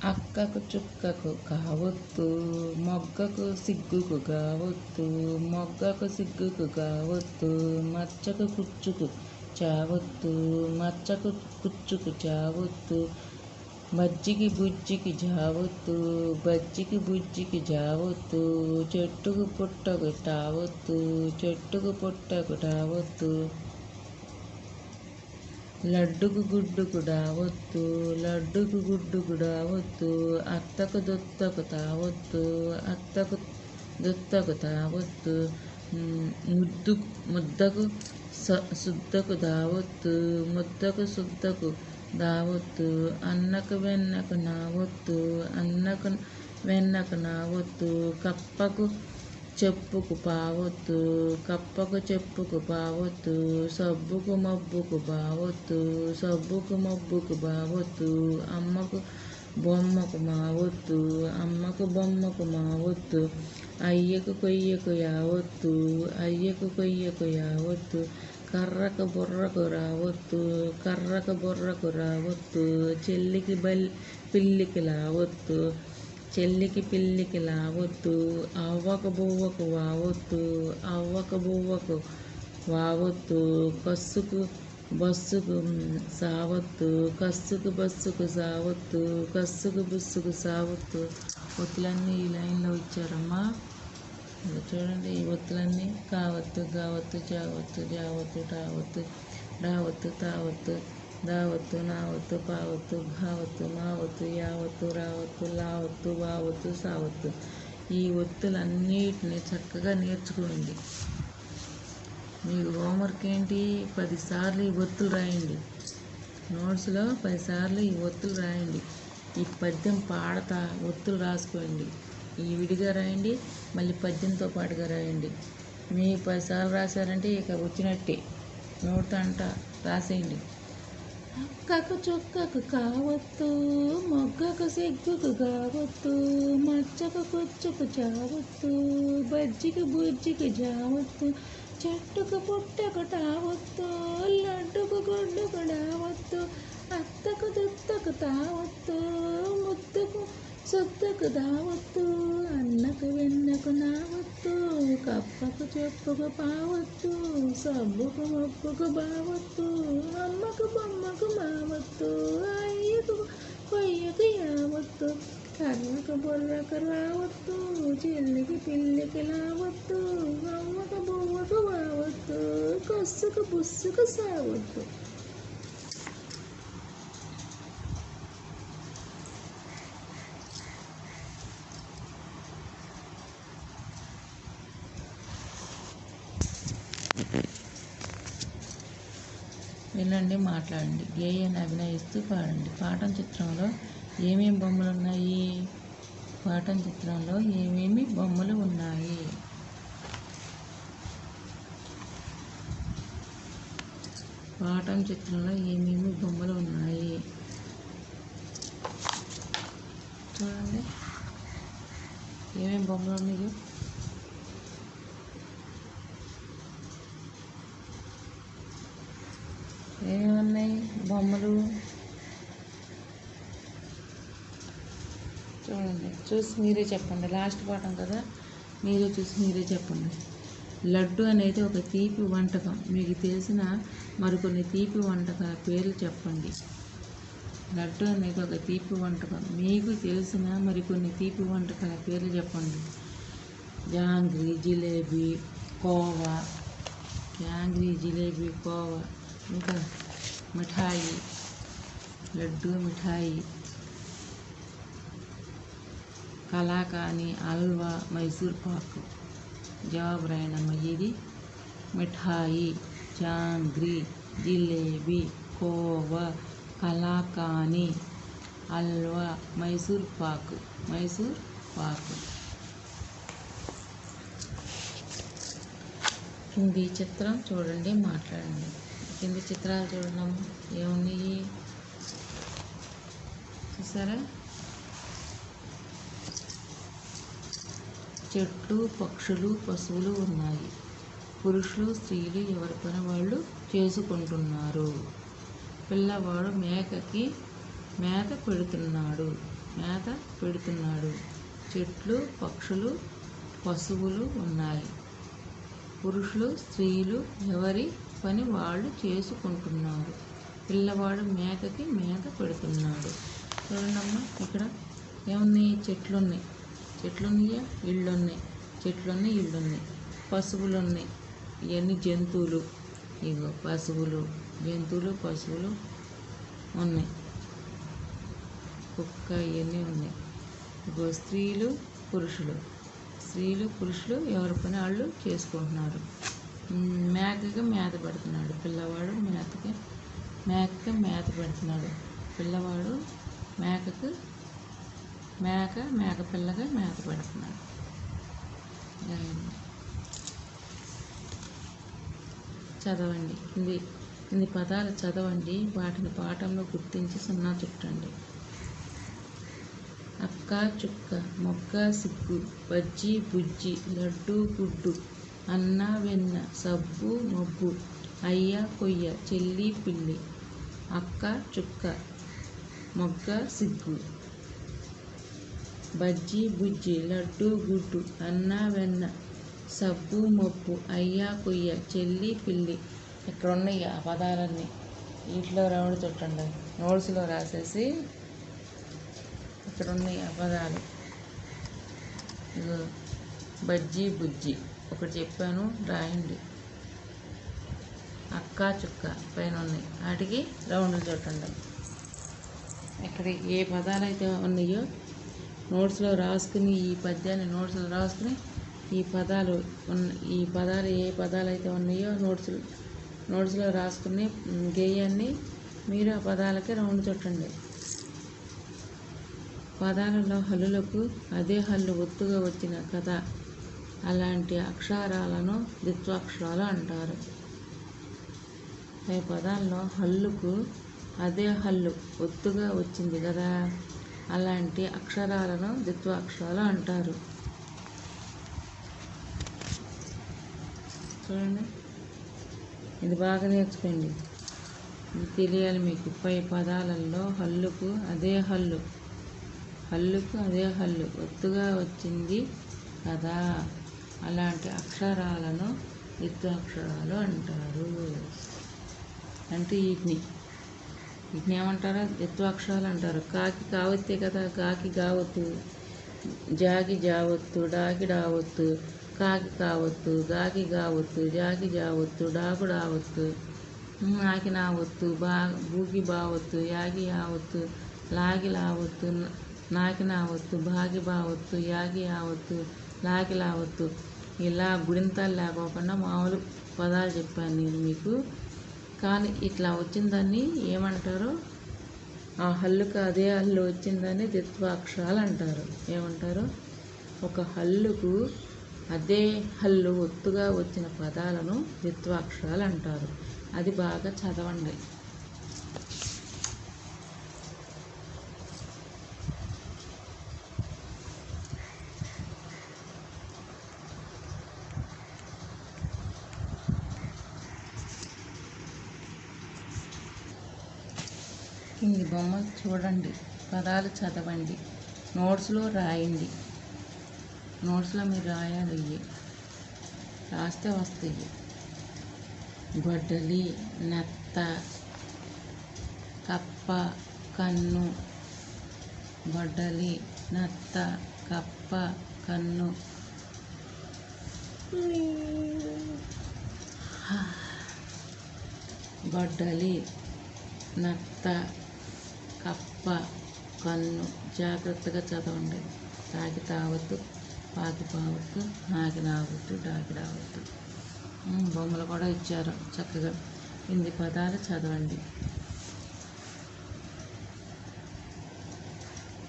అక్కకు చుక్కకు కావొత్తు మొగ్గకు సిగ్గుకు కావొత్తు మొగ్గకు సిగ్గుకు కావొత్తు మచ్చకు కుచ్చుకు చావొత్తు మచ్చకు కుచ్చుకు చావొత్తు బజ్జికి బుజ్జికి జావొత్తు బజ్జికి బుజ్జికి జావొత్తు చెట్టుకు పుట్టకు టావొత్తు చెట్టుకు పుట్టకు టావొత్తు లడ్డుకు గుడ్డుకు డావొత్తు లడ్డుకు గుడ్డుకు డావొత్తు అత్తకు దొత్తకు తావొత్తు అత్తకు దొత్తకు తావొత్తు ముద్దకు శుద్ధకు దావొత్తు ముద్దకు శుద్ధకు దావొత్తు అన్నకు వెన్నకు నావొత్తు అన్నకు వెన్నకు నావొత్తు కప్పకు చెప్పుకు పావొత్తు కప్పకు చెప్పుకు పావొత్తు సబ్బుకు మబ్బుకు బావొత్తు సబ్బుకు మబ్బుకు బావొత్తు అమ్మకు బొమ్మకు మావొత్తు అమ్మకు బొమ్మకు మావొత్తు అయ్యకు కొయ్యకు యావొత్తు అయ్యకు కొయ్యకు యావొత్తు కర్రకు బుర్రకు రావొత్తు కర్రకు బుర్రకు రావొత్తు చెల్లికి పిల్లికి లావొత్తు చెల్లికి పిల్లికి లావొత్తు అవ్వకు బువ్వకు వావొత్తు అవ్వకు బువ్వకు వావొత్తు కస్సుకు బస్సుకు సావొత్తు కస్సుకు బస్సుకు సావొత్తు కస్సుకు బుస్సుకు సావొత్తు. ఒత్తులన్నీ ఈ లైన్లో ఇచ్చారమ్మా. చూడండి ఈ ఒత్తులన్నీ కావత్తు గావత్తు జావత్తు జావత్తు టావత్తు డావత్తు తావత్తు దావత్తు నావత్తు పావత్తు భావత్తు మావత్తు యావత్తు రావత్తు లావత్తు వావత్తు సావత్తు. ఈ ఒత్తులన్నిటిని చక్కగా నేర్చుకోండి. మీకు హోంవర్క్ ఏంటి, 10 సార్లు ఈ ఒత్తులు రాయండి. నోట్స్లో 10 సార్లు ఈ ఒత్తులు రాయండి. ఈ పద్యం పాడతా ఒత్తులు రాసుకోండి. ఈ విడిగా రాయండి, మళ్ళీ పద్యంతో పాటుగా రాయండి. మీ 10 సార్లు రాశారంటే ఇక వచ్చినట్టే. నోట్ అంట రాసేయండి. అక్కకు చుక్కకు కావొత్తు మొగ్గకు సిగ్గుకు కావొత్తు మచ్చకు కుచ్చుకు చావొత్తు బజ్జికి బుజ్జికి జావొత్తు చెట్టుకు పుట్టకు టావొత్తు లడ్డుకు గుడ్డుకు డావొత్తు అత్తకు దుత్తకు తావొత్తు ముద్దుకు శుద్ధకు దావొత్తు అన్నకు వెన్నకు నావొత్తు కప్పకు చెప్పుకు పావొత్తు సబ్బుకు మొప్పుకు బావొత్తు అమ్మకు బొమ్మకు మావొత్తు అయ్యకు కొయ్యకు యావొత్తు కర్రకు బొర్రకు రావొత్తు చెల్లికి పిల్లికి లావొత్తు అమ్మకు బొమ్మకు వావొత్తు కొస్సుకు బుస్సుకు సావొత్తు. వినండి, మాట్లాడండి, గేయాన్ని అభినయిస్తూ పాడండి. పాఠం చిత్రంలో ఏమేమి బొమ్మలు ఉన్నాయి? పాఠం చిత్రంలో ఏమేమి బొమ్మలు ఉన్నాయి? పాఠం చిత్రంలో ఏమేమి బొమ్మలు ఉన్నాయి చూడండి. ఏమేమి బొమ్మలు ఉన్నాయి? ఏమేమున్నాయి బొమ్మలు చూడండి. చూసి మీరే చెప్పండి. లాస్ట్ పాఠం కదా, మీరే చూసి మీరే చెప్పండి. లడ్డు అనేది ఒక తీపి వంటకం. మీకు తెలిసిన మరికొన్ని తీపి వంటకాల పేర్లు చెప్పండి. లడ్డు అనేది ఒక తీపి వంటకం. మీకు తెలిసిన మరికొన్ని తీపి వంటకాల పేర్లు చెప్పండి. జాంగ్రీ, జిలేబీ, కోవా. జాంగ్రీ, జిలేబీ, కోవా. ఇంకా మిఠాయి, లడ్డు, మిఠాయి, కలాకాని, హల్వా, మైసూర్ పాకు. జవాబు రాయనమ్మ. ఇది మిఠాయి, జాంగ్రీ, జిలేబీ, కోవా, కలాకాని, హల్వా, మైసూర్ పాకు. మైసూర్ పాకు. కింది చిత్రం చూడండి, మాట్లాడండి. కింది చిత్రాలు చూడడం ఏమున్నాయి చూసారా? చెట్లు, పక్షులు, పశువులు ఉన్నాయి. పురుషులు, స్త్రీలు ఎవరి పని వాళ్ళు చేసుకుంటున్నారు. పిల్లవాడు మేకకి మేత పెడుతున్నాడు. మేత పెడుతున్నాడు. చెట్లు, పక్షులు, పశువులు ఉన్నాయి. పురుషులు, స్త్రీలు ఎవరి పని వాళ్ళు చేసుకుంటున్నారు. పిల్లవాడు మేకకి మేత పెడుతున్నాడు. చూడండమ్మా, ఇక్కడ ఏమున్నాయి? చెట్లు ఉన్నాయి. చెట్లు ఉన్నాయా? ఇళ్ళు ఉన్నాయి. చెట్లు ఉన్నాయి, ఇళ్ళు ఉన్నాయి. పశువులు ఉన్నాయి. ఇవన్నీ జంతువులు. ఇగో పశువులు, జంతువులు, పశువులు ఉన్నాయి. కుక్క ఇవన్నీ ఉన్నాయి. ఇగో స్త్రీలు, పురుషులు. స్త్రీలు, పురుషులు ఎవరి పని వాళ్ళు చేసుకుంటున్నారు. మేకకి మేత పెడుతున్నాడు. పిల్లవాడు మేకకి మేత పెడుతున్నాడు. పిల్లవాడు మేక పిల్లగా మేత పెడుతున్నాడు. చదవండి. ఇన్ని పదాలు చదవండి. వాటిని పాఠంలో గుర్తించి 0 చుట్టండి. అక్క, చుక్క, మొగ్గ, సిగ్గు, బజ్జి, బుజ్జి, లడ్డు, గుడ్డు, అన్న, వెన్న, సబ్బు, మబ్బు, అయ్య, కొయ్య, చెల్లి, పిల్లి. అక్క, చుక్క, మొగ్గ, సిగ్గు, బజ్జి, బుజ్జి, లడ్డు, గుడ్డు, అన్న, వెన్న, సబ్బు, మబ్బు, అయ్య, కొయ్య, చెల్లి, పిల్లి. ఇక్కడ ఉన్నాయి ఆ పదాలన్నీ. వీటిలో రౌండ్ చుట్టండి. నోట్స్లో రాసేసి ఇక్కడ ఉన్నాయి ఆ పదాలు. ఇగో బజ్జి, బుజ్జి ఒకటి చెప్పాను, రాయండి. అక్క, చుక్క పైన ఉన్నాయి. వాటికి రౌండ్లు చుట్టండి. ఇక్కడ ఏ పదాలు అయితే ఉన్నాయో నోట్స్లో రాసుకుని, ఈ పద్యాన్ని నోట్స్లో రాసుకుని ఈ పదాలు ఏ పదాలు అయితే ఉన్నాయో నోట్స్లో రాసుకుని గేయాన్ని మీరు ఆ పదాలకి రౌండ్ చుట్టండి. పదాలలో హల్లులకు అదే హల్లు ఒత్తుగా వచ్చిన కదా, అలాంటి అక్షరాలను ద్విత్వాక్షరాలు అంటారు. ఈ పదాల్లో హల్లుకు అదే హల్లు ఒత్తుగా వచ్చింది కదా, అలాంటి అక్షరాలను ద్విత్వాక్షరాలు అంటారు. చూడండి, ఇది బాగా నేర్చుకోండి. ఇది తెలియాలి మీకు. పై పదాలలో హల్లుకు అదే హల్లు ఒత్తుగా వచ్చింది కదా, అలాంటి అక్షరాలను ద్విత్వాక్షరాలు అంటారు. అంటే వీటిని ఏమంటారా? ద్విత్వాక్షరాలు అంటారు. కాకి కావత్తే కదా, కాకి గావత్తు, జాగి జావత్తు, డాకి డావత్తు, కాకి కావత్తు, గాకి గావత్తు, జాకి జావత్తు, డాకు డావత్తు, నాకి నావత్తు, బూకి బావత్తు, యాగి యావత్తు, లాగి లావత్తు, నాకి నావత్తు, బాగి బావత్తు, యాగి యావత్తు, లాకి లావత్తు. ఇలా గుడింతాలు లేకోకుండా మామూలు పదాలు చెప్పాను నేను మీకు. కానీ ఇట్లా వచ్చిందాన్ని ఏమంటారు? ఆ హల్లుకు అదే హల్లు వచ్చిందని ద్విత్వాక్షరాలు అంటారు. ఏమంటారు? ఒక హల్లుకు అదే హల్లు ఒత్తుగా వచ్చిన పదాలను ద్విత్వాక్షరాలు అంటారు. అది బాగా చదవండి. కింది బొమ్మలు చూడండి, పదాలు చదవండి, నోట్స్లో రాయండి. నోట్స్లో మీరు రాయాలి. రాస్తే వస్తాయి. గొడ్డలి, నత్త, కప్ప, కన్ను. గొడ్డలి, నత్త, కప్ప, కన్ను. గొడ్డలి, నత్త, కప్ప, కన్ను. జాగ్రత్తగా చదవండి. తాకి తావద్దు, పాకి పావద్దు, నాకి నావద్దు, డాకి రావద్దు. బొమ్మలు కూడా ఇచ్చారు చక్కగా. కింది పదాలు చదవండి.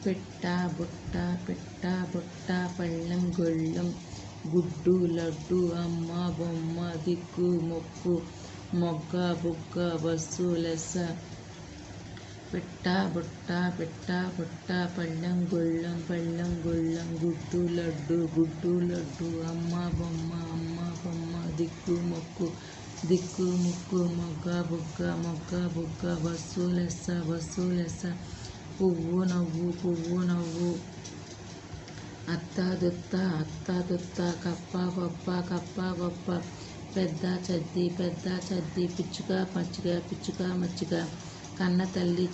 పిట్ట, బుట్ట, పిట్ట, బుట్ట, పళ్ళెం, గొళ్ళెం, గుడ్డు, లడ్డు, అమ్మ, బొమ్మ, దిక్కు, మొక్కు, మొగ్గ, బుగ్గ, బస్సు, లెస్స. పిట్ట, బుట్ట, పిట్ట, బుట్ట, పళ్ళెం, గొళ్ళెం, పళ్ళెం, గొళ్ళెం, గుడ్డు, లడ్డు, గుడ్డు, లడ్డు, అమ్మ, బొమ్మ, అమ్మ, బొమ్మ, దిక్కు, మొక్కు, దిక్కు, ముక్కు, మొగ్గ, బుగ్గ, మొగ్గ, బుగ్గ, బస్సు, లెస్స, బస్సు, లెస్స. పువ్వు నవ్వు పువ్వు నవ్వు, అత్త దుత్త కప్ప గొప్ప పెద్ద చద్ది పిచ్చుక మచ్చిక, కన్న తల్లి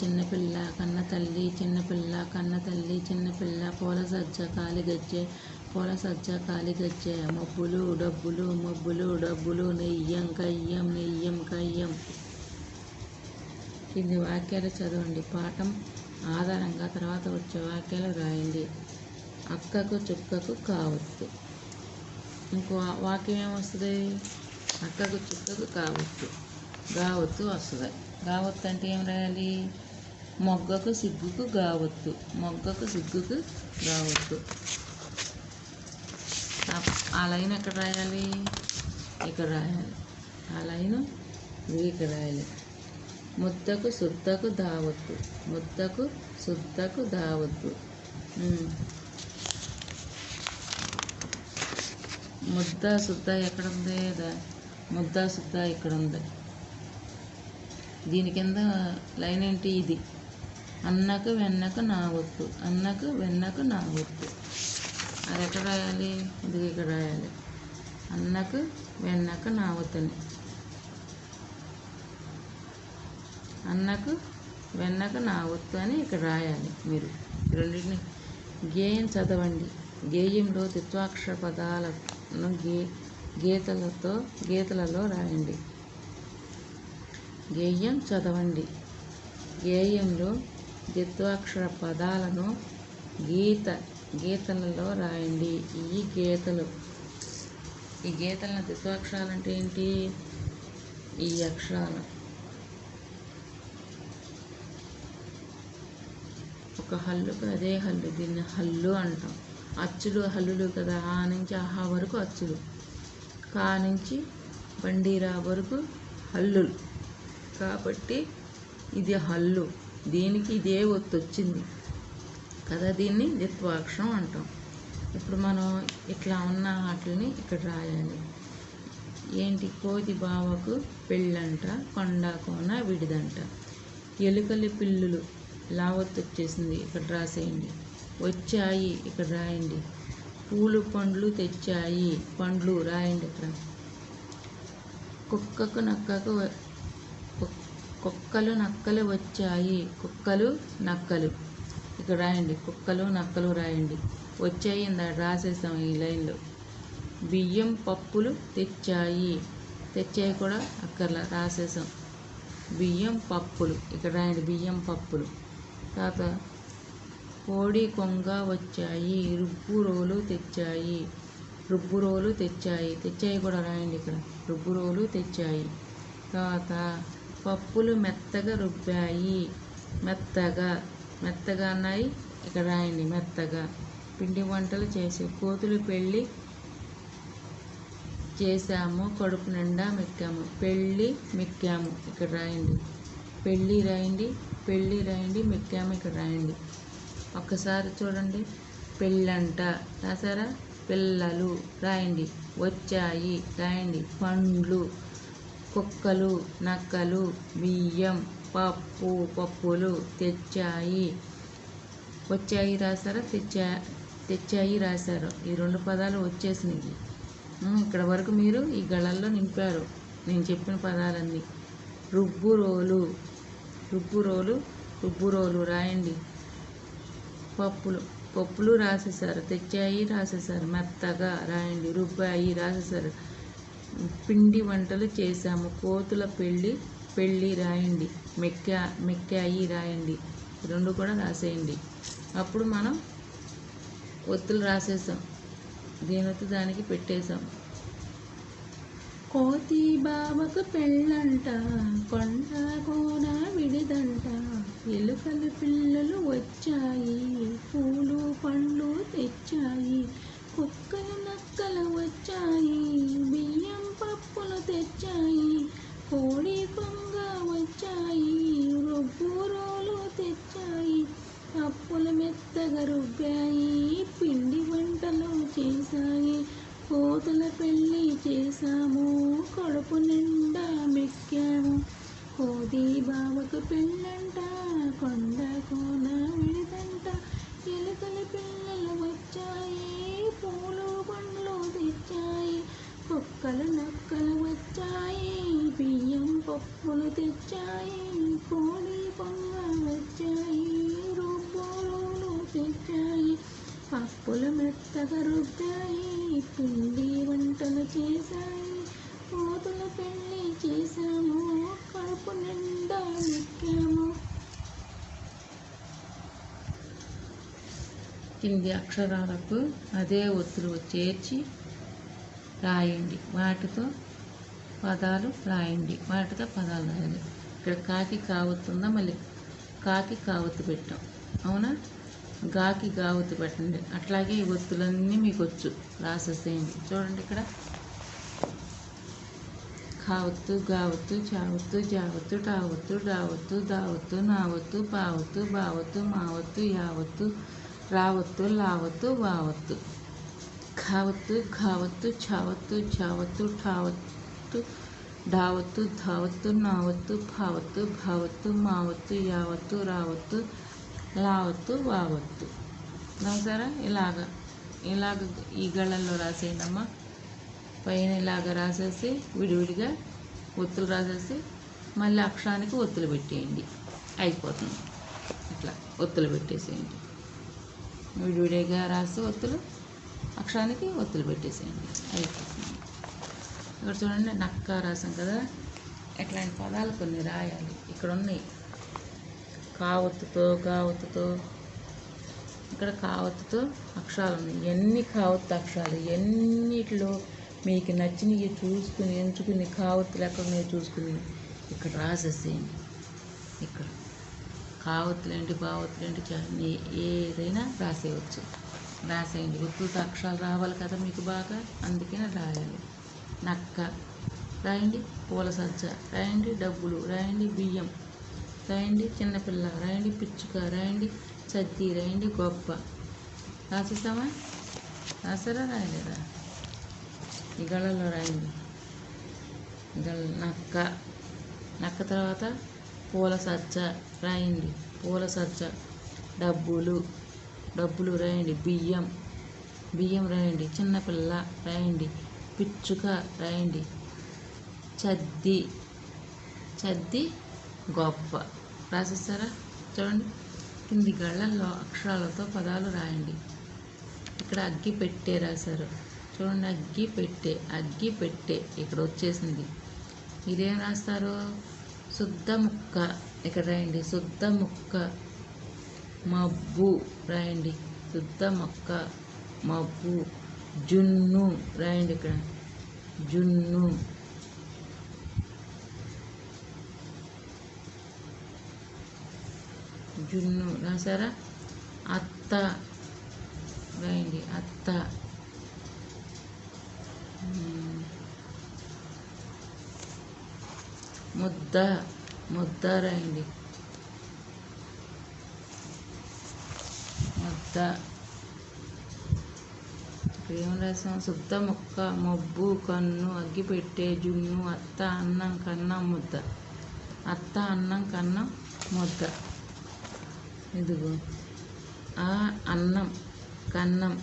చిన్నపిల్ల పూల సజ్జ కాలి గజ్జె మబ్బులు డబ్బులు నెయ్యం కయ్యం. కింది వాక్యాలు చదవండి. పాఠం ఆధారంగా తర్వాత వచ్చే వాక్యాలు రాయండి. అక్కకు చుక్కకు కావత్తు. ఇంకో వాక్యం ఏమొస్తుంది? అక్కకు చుక్కకు గావత్తు వస్తుంది. గావత్తు అంటే ఏం రాయాలి? మొగ్గకు సిగ్గుకు గావత్తు. ఆ లైన్ ఎక్కడ రాయాలి? ఇక్కడ రాయాలి. ఆ లైను ఇక్కడ రాయాలి. ముద్దకు శుద్ధకు దావత్తు. ముద్ద శుద్ధ ఎక్కడుంది? ముద్ద శుద్ధ ఇక్కడ ఉంది. దీని కింద లైన్ ఏంటి? ఇది అన్నకు వెన్నకు నావత్తు. అది ఎక్కడ రాయాలి? ఇది ఇక్కడ రాయాలి. అన్నకు వెన్నకు నావత్తని. అన్నకు వెన్నకు నావత్తు అని ఇక్కడ రాయాలి. మీరు రెండింటిని గేయం చదవండి. గేయంలో ద్విత్వాక్షర పదాలను గీతలలో రాయండి. గేయం చదవండి. గేయంలో ద్విత్వాక్షర పదాలను గీతలలో రాయండి. ఈ గీతలను ద్విత్వాక్షరాలు అంటే ఏంటి? ఈ అక్షరాలు ఒక హల్లుకు అదే హల్లు, దీన్ని హల్లు అంటాం. అచ్చులు హల్లులు కదా. ఆ నుంచి ఆహా వరకు అచ్చులు, కా నుంచి బండిరా వరకు హల్లులు. కాబట్టి ఇది హల్లు. దీనికి ఇదే ఒత్తు వచ్చింది కదా, దీన్ని ద్విత్వాక్షరం అంటాం. ఇప్పుడు మనం ఇట్లా ఉన్న వాటిని ఇక్కడ రాయాలి. ఏంటి? కోతి బావకు పెళ్ళంట, కొండ కోన విడిదంట. ఎలుకలి పిల్లులు లావత్తు వచ్చేసింది, ఇక్కడ రాసేయండి. వచ్చాయి ఇక్కడ రాయండి. పూలు పండ్లు తెచ్చాయి, పండ్లు రాయండి ఇక్కడ. కుక్కలు నక్కలు వచ్చాయి, కుక్కలు నక్కలు ఇక్కడ రాయండి. కుక్కలు నక్కలు రాయండి. వచ్చాయి ఇందా రాసేసాం ఈ లైన్లో. బియ్యం పప్పులు తెచ్చాయి కూడా అక్కర్లా రాసేసాం. బియ్యం పప్పులు ఇక్కడ రాయండి. బియ్యం పప్పులు. తర్వాత కోడి కొంగ వచ్చాయి, రుబ్బురోలు తెచ్చాయి కూడా రాయండి ఇక్కడ. రుబ్బురోలు తెచ్చాయి. తర్వాత పప్పులు మెత్తగా రుబ్బాయి, మెత్తగా అన్నాయి ఇక్కడ రాయండి. మెత్తగా. పిండి వంటలు చేసే కోతులు పెళ్ళి చేసాము, కడుపు నిండా మెక్కాము. మెక్కాము ఇక్కడ రాయండి. పెళ్ళి రాయండి. మెక్కాము ఇక్కడ రాయండి. ఒక్కసారి చూడండి. పెళ్ళంట రాసారా? పిల్లలు రాయండి. వచ్చాయి రాయండి. పండ్లు, కుక్కలు నక్కలు, బియ్యం పప్పులు తెచ్చాయి. వచ్చాయి రాసారా? తెచ్చాయి రాశారు. ఈ రెండు పదాలు వచ్చేసినాయి. ఇక్కడ వరకు మీరు ఈ గళల్లో నింపారు నేను చెప్పిన పదాలన్నీ. రుబ్బురోలు రాయండి. పప్పులు రాసేసారు. తెచ్చాయి రాసేసారు. మెత్తగా రాయండి. రుబ్బాయి రాసేసారు. పిండి వంటలు చేసాము. కోతుల పెళ్ళి రాయండి. మెక్కాయి రాయండి. రెండు కూడా రాసేయండి. అప్పుడు మనం ఒత్తులు రాసేసాం. దీనొత్తు దానికి పెట్టేశాం. కోతి బావకు పెళ్ళంట, కొండ కోన విడిదంట. ఎలుకలు పిల్లలు వచ్చాయి, పూలు పండ్లు తెచ్చాయి. కుక్కలు నక్కలు వచ్చాయి, బియ్యం పప్పులు తెచ్చాయి. కోడి కొంగ వచ్చాయి, రుబ్బురోలు తెచ్చాయి. పప్పులు మెత్తగా రుబ్బాయి, పిండి వంటలు చేశాయి. కోతుల పెళ్ళి చేశాము, కడుపు నిండా మెక్కాము. కోది బావకు పెళ్ళంట, కొండ కోన విడిదంట, ఎలుకల పిల్లలు వచ్చాయి, పూలు పండ్లు తెచ్చాయి, కుక్కలు నక్కలు వచ్చాయి, బియ్యం పప్పులు తెచ్చాయి, కోడి పొంగ వచ్చాయి, రుబ్బులు తెచ్చాయి, పప్పులు మెత్తగా రుబ్బాయి, పిండి వంటలు చేశాయి, కోతుల పెళ్ళి చేశాము, కడుపు నిండా నెక్కాము. కింది అక్షరాలకు అదే ఒత్తులు చేర్చి రాయండి, వాటితో పదాలు రాయండి, వాటితో పదాలు రాయాలి. ఇక్కడ కాకి కావత్తుందా, మళ్ళీ కాకి కావత్తు పెట్టాం, అవునా? గాకి గావత్తు పెట్టండి. అట్లాగే ఈ ఒత్తులన్నీ మీకు వచ్చు, రాసేసేయండి. చూడండి, ఇక్కడ కావత్తు, గావత్తు, చావత్తు, జావత్తు, టావత్తు, డావత్తు, దావత్తు, నావత్తు, పావత్తు, బావత్తు, మావత్తు, యావత్తు, రావత్తు, లావత్తు, వావత్తు. కావత్తు, ఘావత్తు, చావత్తు, జావత్తు, ఠావత్తు, డావత్తు, ధావత్తు, నావత్తు, భావత్తు, భావత్తు, మావత్తు, యావత్తు, రావత్తు, లావత్తు, వావత్తు. రాసారా? ఇలాగ ఈ గళ్ళల్లో రాసేయండమ్మా. పైన ఇలాగ రాసేసి విడివిడిగా ఒత్తులు రాసేసి మళ్ళీ అక్షరానికి ఒత్తులు పెట్టేయండి, అయిపోతుంది. ఇట్లా ఒత్తులు పెట్టేసేయండి, విడివిడిగా రాసి ఒత్తులు అక్షరానికి ఒత్తులు పెట్టేసేయండి, అయిపోతుంది. ఇక్కడ చూడండి, నక్క రాసాం కదా, ఇట్లాంటి పదాలు కొన్ని రాయాలి. ఇక్కడ ఉన్నాయి, కావత్తుతో, గావత్తుతో, ఇక్కడ కావత్తుతో అక్షరాలు ఉన్నాయి. ఎన్ని కావత్తు అక్షరాలు, ఎన్నిటిలో మీకు నచ్చినవి చూసుకుని ఎంచుకుని కావత్తులు ఎక్కడున్నాయో చూసుకుని ఇక్కడ రాసేసేయండి. ఇక్కడ కావత్తులేంటి, బావత్తులేంటి, ఏదైనా రాసేయచ్చు, రాసేయండి. ఒత్తులతో అక్షరాలు రావాలి కదా మీకు బాగా, అందుకనే రాయాలి. నక్క రాయండి, పూల సజ్జ రాయండి, డబ్బులు రాయండి, బియ్యం రాయండి, చిన్నపిల్ల రాయండి, పిచ్చుక రాయండి, సద్ది రాయండి, గొప్ప. రాసేసామా? రాసారా, రాయలేదా? ఈ గళ్ళలో రాయండి. నక్క, నక్క తర్వాత పూల సజ్జ రాయండి, పూల సజ్జ, డబ్బులు, డబ్బులు రాయండి, బియ్యం, బియ్యం రాయండి, చిన్నపిల్ల రాయండి, పిచ్చుక రాయండి, చద్ది, చద్ది, గొప్ప. రాసేస్తారా? చూడండి, కింది గళ్ళల్లో అక్షరాలతో పదాలు రాయండి. ఇక్కడ అగ్గి పెట్టే రాశారు, చూడండి, అగ్గి పెట్టే, అగ్గి పెట్టే ఇక్కడ వచ్చేసింది. ఇదేం రాస్తారు? శుద్ధ ముక్క ఇక్కడ రాయండి, శుద్ధ ముక్క, మబ్బు రాయండి, శుద్ధ మొక్క, మబ్బు, జున్ను రాయండి, ఇక్కడ జున్ను, జున్ను రాసారా? అత్త రాయండి, అత్త, ముద్ద, ముద్ద రాయండి, ముద్ద. ఇక్కడ ఏం రాసాం? శుద్ధ ముక్క, మబ్బు, కన్ను, అగ్గిపెట్టే, జున్ను, అత్త, అన్నం, కన్నం, ముద్ద. అత్త, అన్నం, కన్నం, ముద్ద. ఇదిగో ఆ అన్నం, కన్నం,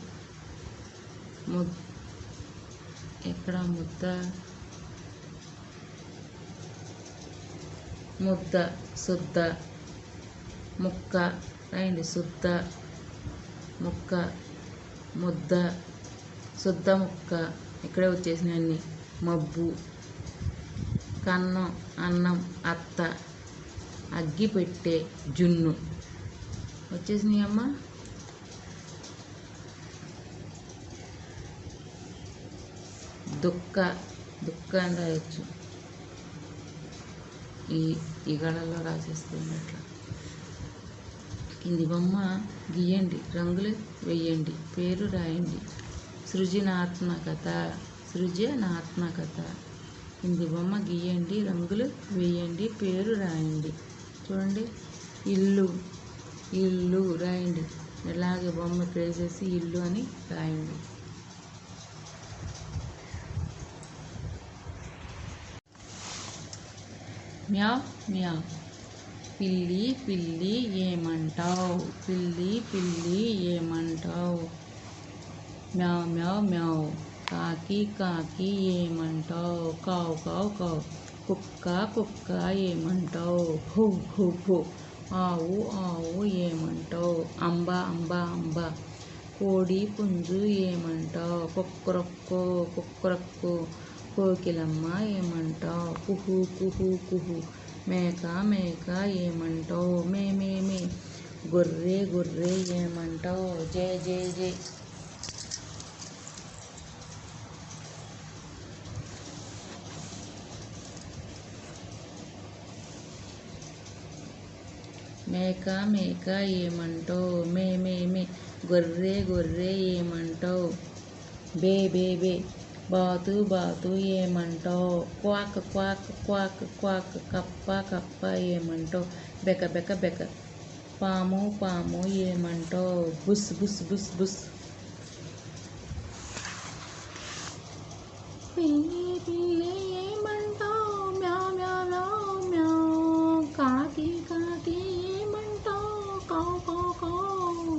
ఎక్కడ ముద్ద, ముద్ద, శుద్ధ ముక్క రాయండి, శుద్ధ ముక్క, ముద్ద, శుద్ధ ముక్క ఇక్కడే వచ్చేసినాయి అన్నీ. మబ్బు, కన్నం, అన్నం, అత్త, అగ్గి పెట్టే, జున్ను వచ్చేసినాయి అమ్మ. దుక్క, దుక్క అని రాయొచ్చు, ఈ గళ్ళలో రాసేస్తుంది. అట్లా కింది బొమ్మ గీయండి, రంగులు వేయండి, పేరు రాయండి. సృజనాత్మకత, సృజనాత్మకత. కింది బొమ్మ గీయండి, రంగులు వేయండి, పేరు రాయండి. చూడండి, ఇల్లు, ఇల్లు రాయండి, ఇలాగే బొమ్మ వేసేసి ఇల్లు అని రాయండి. మ్యావ్ మ్యావ్. పిల్లి పిల్లి ఏమంటావు? పిల్లి పిల్లి ఏమంటావు? మ్యావ్ మ్యావ్ మ్యావ్. కాకి కాకి ఏమంటావు? కావు కావు కావు. కుక్క కుక్క ఏమంటావు? Who who who. ఆవు ఆవు ఏమంటావు? అంబ అంబ అంబ. కోడి పుంజు ఏమంటావు? కుక్కరొక్కో కుక్కరొక్కో. కోకిలమ్మ ఏమంటావు? కుహు కుహు కుహు. మేక మేక ఏమంటావు? మే మే మే. గొర్రె గొర్రె ఏమంటావు? జే జే జే. మేక మేక ఏమంటావు? మే మే మే. గొర్రె గొర్రె ఏమంటావు? బే బే బే. బాతు బాతు ఏమంటావు? Quack quack quack quack. కప్ప కప్ప ఏమంటావు? బెక బెక బెక. పాము పాము ఏమంటావు? బుస్ బుస్ బుస్ బుస్. పిల్లి పిల్లి ఏమంటావు? మ్యావ్ మ్యావ్ మ్యావ్ మ్యావ్. కాకి కాకి ఏమంటావు? కావు కావు కావు.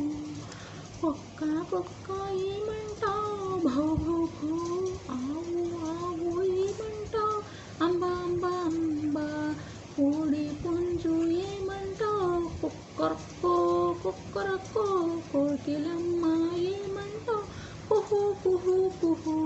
కుక్క కుక్క ఏమంటావు? భౌ భౌ భౌ. ఆవు ఆవు ఏమంటావు? అంబ అంబ అంబ. కోడి పుంజు ఏమంటావు? కుక్కరక్కో కుక్కరక్కో. కోకిలమ్మ ఏమంటావు? కుహు కుహు కుహు.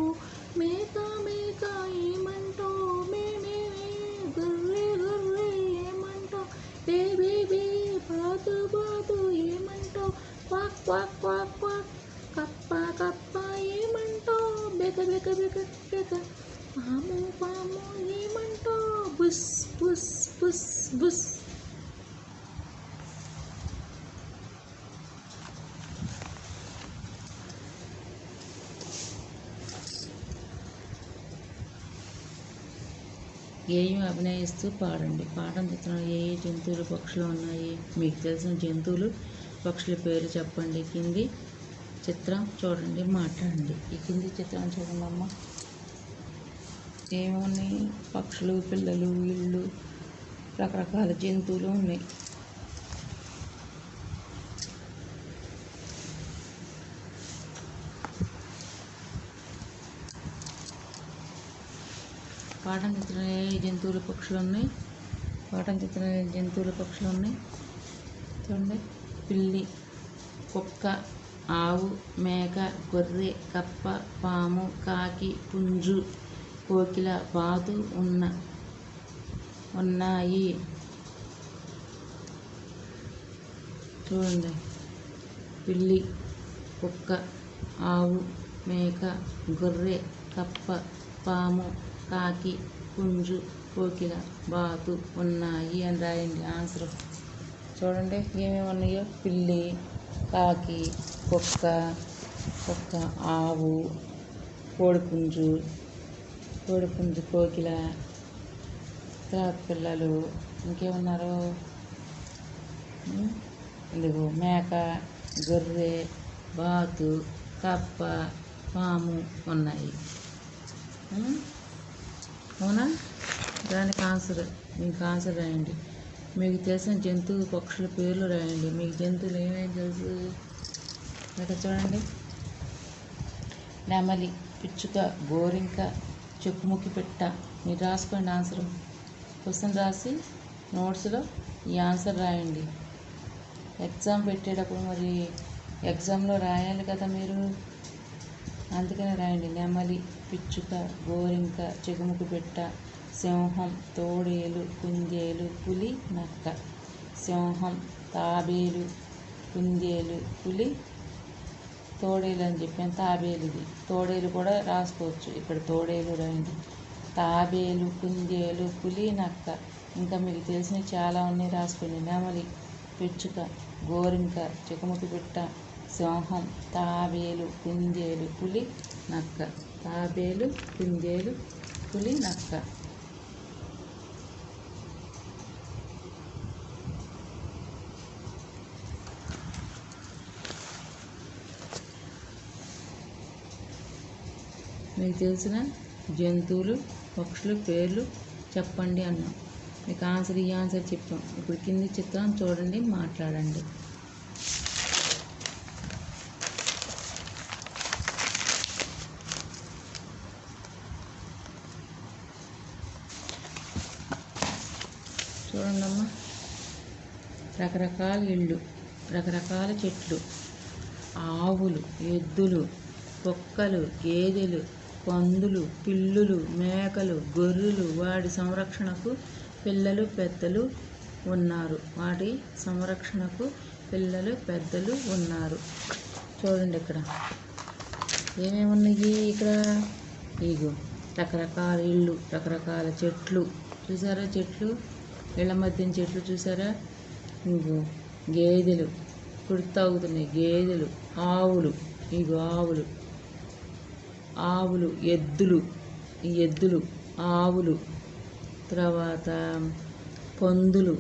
మేక మేక ఏమంటావు? మే మే మే. గొర్రె గొర్రె ఏమంటావు? బే బే బే. బాతు బాతు ఏమంటావు? Quack quack quack quack. కప్ప కప్ప ఏమంటావు? బెక బెక బెక బెక. పాము పాము ఏమంటావు? బుస్ బుస్ బుస్ బుస్. గేయం అభినయిస్తూ పాడండి. పాఠం చిత్రంలో ఏ ఏ జంతువులు పక్షులు ఉన్నాయి? మీకు తెలిసిన జంతువులు పక్షుల పేరు చెప్పండి. కింది చిత్రం చూడండి, మాట్లాడండి. ఈ కింది చిత్రం చూడండి అమ్మ. ఏమున్నాయి? పక్షులు, పిల్లలు, ఇళ్ళు, రకరకాల జంతువులు ఉన్నాయి. పాఠం చిత్రంలో ఏ జంతువులు పక్షులు ఉన్నాయి? పాఠం చిత్రంలో ఏ జంతువులు పక్షులు ఉన్నాయి? చూడండి. పిల్లి, కుక్క, ఆవు, మేక, గొర్రె, కప్ప, పాము, కాకి, పుంజు, కోకిల, బాతు ఉన్నాయి. చూడండి. పిల్లి, కుక్క, ఆవు, మేక, గొర్రె, కప్ప, పాము, కాకి, పుంజు, కోకిల, బాతు ఉన్నాయి అని రాయండి ఆన్సర్. చూడండి ఏమేమి ఉన్నాయో. పిల్లి, కాకి, కుక్క, ఆవు, కోడిపుంజు, కోకిల, తర్వాత పిల్లలు, ఇంకేమన్నారు? ఇదిగో మేక, గొర్రె, బాతు, కప్ప, పాము ఉన్నాయి. అవునా? దానికి ఆన్సర్, మీకు ఆన్సర్ రాయండి. మీకు తెలిసిన జంతువు పక్షుల పేర్లు రాయండి. మీకు జంతువులు ఏమేమి తెలుసు? ఇక్కడ చూడండి. నెమలి, పిచ్చుక, గోరింక, చెక్కుముక్కి పిట్ట. మీరు రాసుకోండి ఆన్సర్. క్వశ్చన్ రాసి నోట్స్లో ఈ ఆన్సర్ రాయండి. ఎగ్జామ్ పెట్టేటప్పుడు మరి ఎగ్జామ్లో రాయాలి కదా మీరు, అందుకనే రాయండి. నెమలి, పిచ్చుక, గోరింక, చెకుముకు పిట్ట, సింహం, తోడేలు, కుందేలు, పులి, నక్క. సింహం, తాబేలు, కుందేలు, పులి, తోడేలు అని చెప్పాను. తాబేలుది, తోడేలు కూడా రాసుకోవచ్చు. ఇక్కడ తోడేలు రాయండి. తాబేలు, కుందేలు, పులి, నక్క. ఇంకా మీకు తెలిసినవి చాలా ఉన్నాయి, రాసుకోండి. నెమలి, పిచ్చుక, గోరింక, చెకుముకి పిట్ట, సింహం, తాబేలు, కుందేలు, పులి, నక్క. తాబేలు, కుందేలు, పులి, నక్క. మీకు తెలిసిన జంతువులు పక్షుల పేర్లు చెప్పండి అన్నాం. మీకు ఆన్సర్ ఈ ఆన్సర్ చెప్పాం. ఇప్పుడు కింది చిత్రం చూడండి, మాట్లాడండి. చూడండి అమ్మా, రకరకాల ఇళ్ళు, రకరకాల చెట్లు, ఆవులు, ఎద్దులు, కుక్కలు, గేదెలు, పందులు, పిల్లులు, మేకలు, గొర్రెలు, వాటి సంరక్షణకు పిల్లలు పెద్దలు ఉన్నారు. వాటి సంరక్షణకు పిల్లలు పెద్దలు ఉన్నారు. చూడండి ఇక్కడ ఏమేమి ఉన్నాయి. ఇక్కడ ఇగో రకరకాల ఇళ్ళు, రకరకాల చెట్లు చూసారా, చెట్లు, ఇళ్ళ మధ్యన చెట్లు చూసారా. ఇగో గేదెలు కుడి తాగుతున్నాయి, గేదెలు, ఆవులు, ఇగో ఆవులు, ఆవులు, ఎద్దులు, ఈ ఎద్దులు, ఆవులు, తర్వాత పందులు,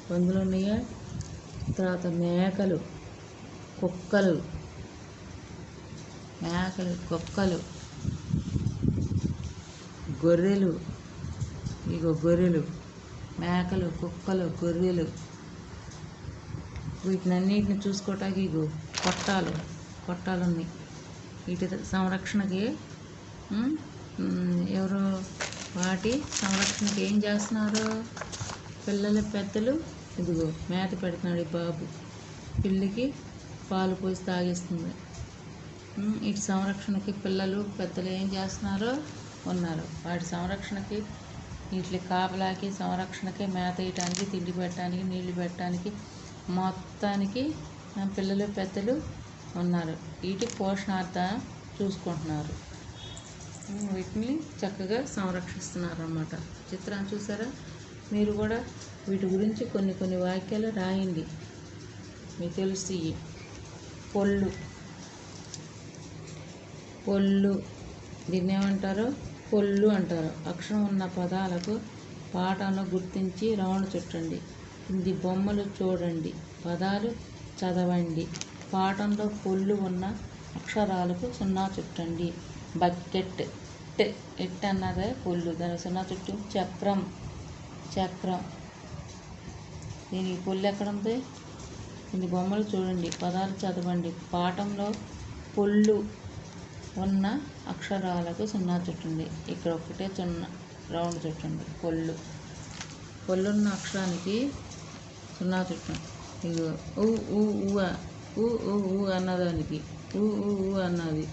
పందులు ఉన్నాయా, తర్వాత మేకలు, కుక్కలు, మేకలు, కుక్కలు, గొర్రెలు, ఇగో గొర్రెలు, మేకలు, కుక్కలు, గొర్రెలు, వీటినన్నిటిని చూసుకోవటానికి ఇగో కొట్టాలు ఉన్నాయి. వీటి సంరక్షణకి ఎవరు వాటి సంరక్షణకి ఏం చేస్తున్నారు, పిల్లల పెద్దలు. ఇదిగో మేత పెడుతున్నాడు ఈ బాబు, పిల్లికి పాలు పోసి తాగిస్తుంది. వీటి సంరక్షణకి పిల్లలు పెద్దలు ఏం చేస్తున్నారో ఉన్నారు. వాటి సంరక్షణకి, వీటి కాపలాకి, సంరక్షణకి, మేత వేయటానికి, తిండి పెట్టడానికి, నీళ్లు పెట్టడానికి, మొత్తానికి పిల్లలు పెద్దలు ఉన్నారు. వీటి పోషణార్థ చూసుకుంటున్నారు. వీటిని చక్కగా సంరక్షిస్తున్నారు అన్నమాట. చిత్రాన్ని చూసారా. మీరు కూడా వీటి గురించి కొన్ని వాక్యాలు రాయండి, మీకు తెలుసు. పొల్లు దీన్ని ఏమంటారు, పొల్లు అంటారు. అక్షరం ఉన్న పదాలకు పాఠంలో గుర్తించి రౌండ్ చుట్టండి. కింది బొమ్మలు చూడండి, పదాలు చదవండి. పాఠంలో పొల్లు ఉన్న అక్షరాలకు 0 చుట్టండి. బకెట్, ఎట్ అన్నదే పొల్లు, దానికి 0 చుట్టూ. చక్రం, దీనికి పొల్లు ఎక్కడ ఉంది. కింది బొమ్మలు చూడండి, పదాలు చదవండి. పాఠంలో పొల్లు ఉన్న అక్షరాలకు 0 చుట్టండి. ఇక్కడ ఒకటే 0 రౌండ్ చుట్టండి. పొల్లున్న అక్షరానికి 0 చుట్టండి. ఇగో ఊ అన్నదానికి ఊ అన్నది.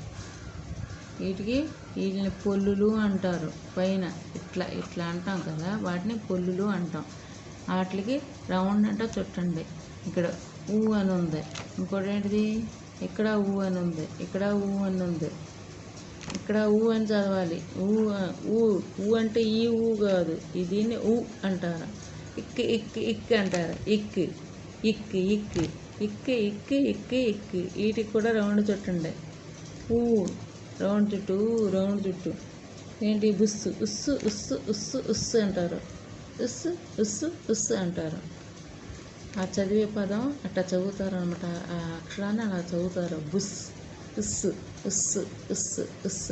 వీటిని పొల్లులు అంటారు. పైన ఇట్లా అంటాం కదా, వాటిని పొల్లులు అంటాం. వాటికి రౌండ్ అంటే చుట్టండి. ఇక్కడ ఊ అని ఉంది. ఇంకోటి ఏంటిది, ఇక్కడ ఊ అని ఉంది, ఇక్కడ ఊ అని ఉంది. ఇక్కడ ఊ అని చదవాలి. ఊ అంటే ఈ ఊ కాదు, దీన్ని ఊ అంటారు. ఇక్ అంటారు. ఇక్. వీటికి కూడా రౌండ్ చుట్టండి. ఊ రౌండ్ చుట్టూ. ఏంటి, బుస్సు, ఉస్సు అంటారు. ఉస్సు అంటారు. ఆ చదివే పదం అట్లా చదువుతారు అనమాట. ఆ అక్షరాన్ని అలా చదువుతారు. ఉస్సు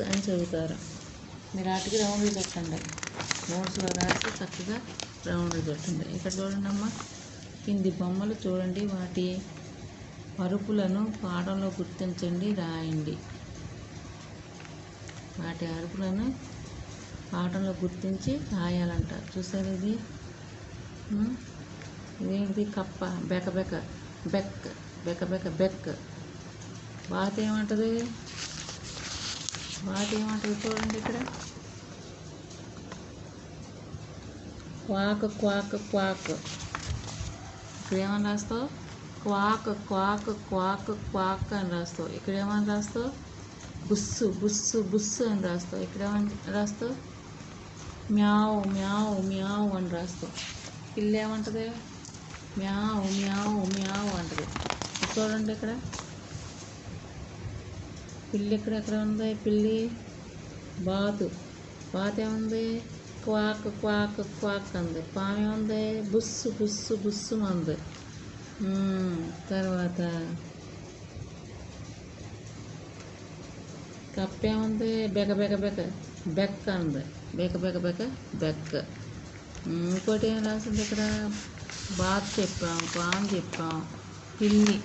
అని చదువుతారు. మీరు వాటికి రౌండ్ చుట్టండి. నోట్స్లో రాసి చక్కగా రౌండ్ చుట్టండి. ఇక్కడ చూడండి అమ్మా, కింది బొమ్మలు చూడండి, వాటి అరుపులను పాఠంలో గుర్తించండి, రాయండి. వాటి అరుపులను పాఠంలో గుర్తించి రాయాలంట. చూసారు ఇది, ఇదేంటిది, కప్ప, బెక్క. బాత ఏమంటుంది చూడండి. ఇక్కడ క్వాక్. ఇక్కడ ఏమని రాస్తావు, క్వాక్ అని రాస్తావు. ఇక్కడ ఏమని రాస్తావు, బుస్సు అని రాస్తావు. ఇక్కడ ఏమని రాస్తావు, మ్యావ్ అని రాస్తావు. పిల్లి ఏమంటుంది, మ్యావ్ అంటుంది. చూడండి ఇక్కడ పిల్లి ఎక్కడ ఉంది, పిల్లి బాతు ఏముంది, క్వాక్ అంది. పాము ఏముంది, బుస్సు అంది. తర్వాత కప్ప ఏముంది, బెక్క అంది. బెక్క. ఇంకోటి ఏం రాసింది ఇక్కడ? బాత్ చెప్పాం, పాము చెప్పాం, పిల్లి.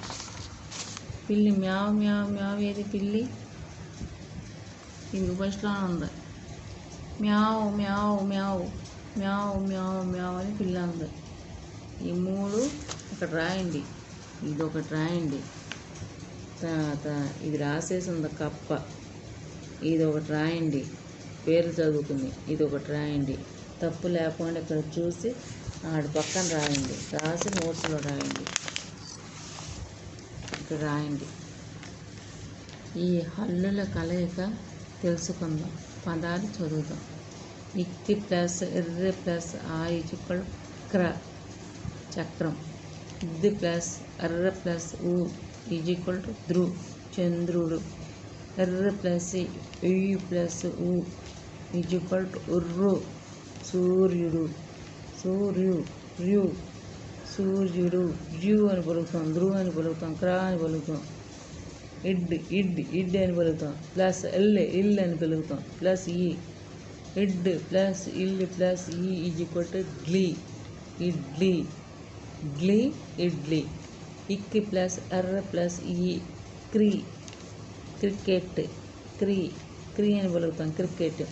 పిల్లి మ్యావ్ మ్యావ్ మ్యావ్. ఏది పిల్లి? ఇది ఫస్ట్లో ఉంది. మ్యావ్ మ్యావ్ మ్యావ్ మ్యావ్ మ్యావ్ మ్యావ్ అని పిల్ల ఉంది. ఈ 3 ఇక్కడ రాయండి. ఇది ఒకటి రాయండి. తర్వాత ఇది రాసేసి ఉంది కప్ప. ఇది ఒకటి రాయండి. పేర్లు చదువుకుని ఇది ఒకటి రాయండి. తప్పు లేకుండా ఇక్కడ చూసి ఆడి పక్కన రాయండి. రాసి నోట్స్లో రాయండి. ఇక్కడ రాయండి. ఈ హల్లుల కలయిక తెలుసుకుందాం. పదాలు చదువుదాం. ఇక్తి ప్లస్ ఎర్ర ప్లస్ ఆ ఇజుకల్ క్ర చక్రం. ఇద్ది ప్లస్ ఎర్ర ప్లస్ ఊ ఈజ్ఈక్వల్ టు ధ్రువ్ చంద్రుడు. ఎర్ర ప్లస్ ఈ ప్లస్ ఊ ఈజ్ఈక్వల్ టు ఉర్రు సూర్యుడు. సూర్యుడు ర్యు అని పలుకుతాం, ధ్రువ్ అని పలుకుతాం, క్రా అని పలుకుతాం. ఇడ్ అని పలుకుతాం. ప్లస్ ఇల్ అని పలుకుతాం. ప్లస్ ఈ ఇడ్ ప్లస్ ఇల్ ప్లస్ ఈ ఈజ్ఈక్వల్ టు గ్లీ ఇడ్లీ. ఇక్కి ప్లస్ ఎర్ర ప్లస్ ఈ క్రికెట్. క్రీ అని పలుకుతాం, క్రికెట్.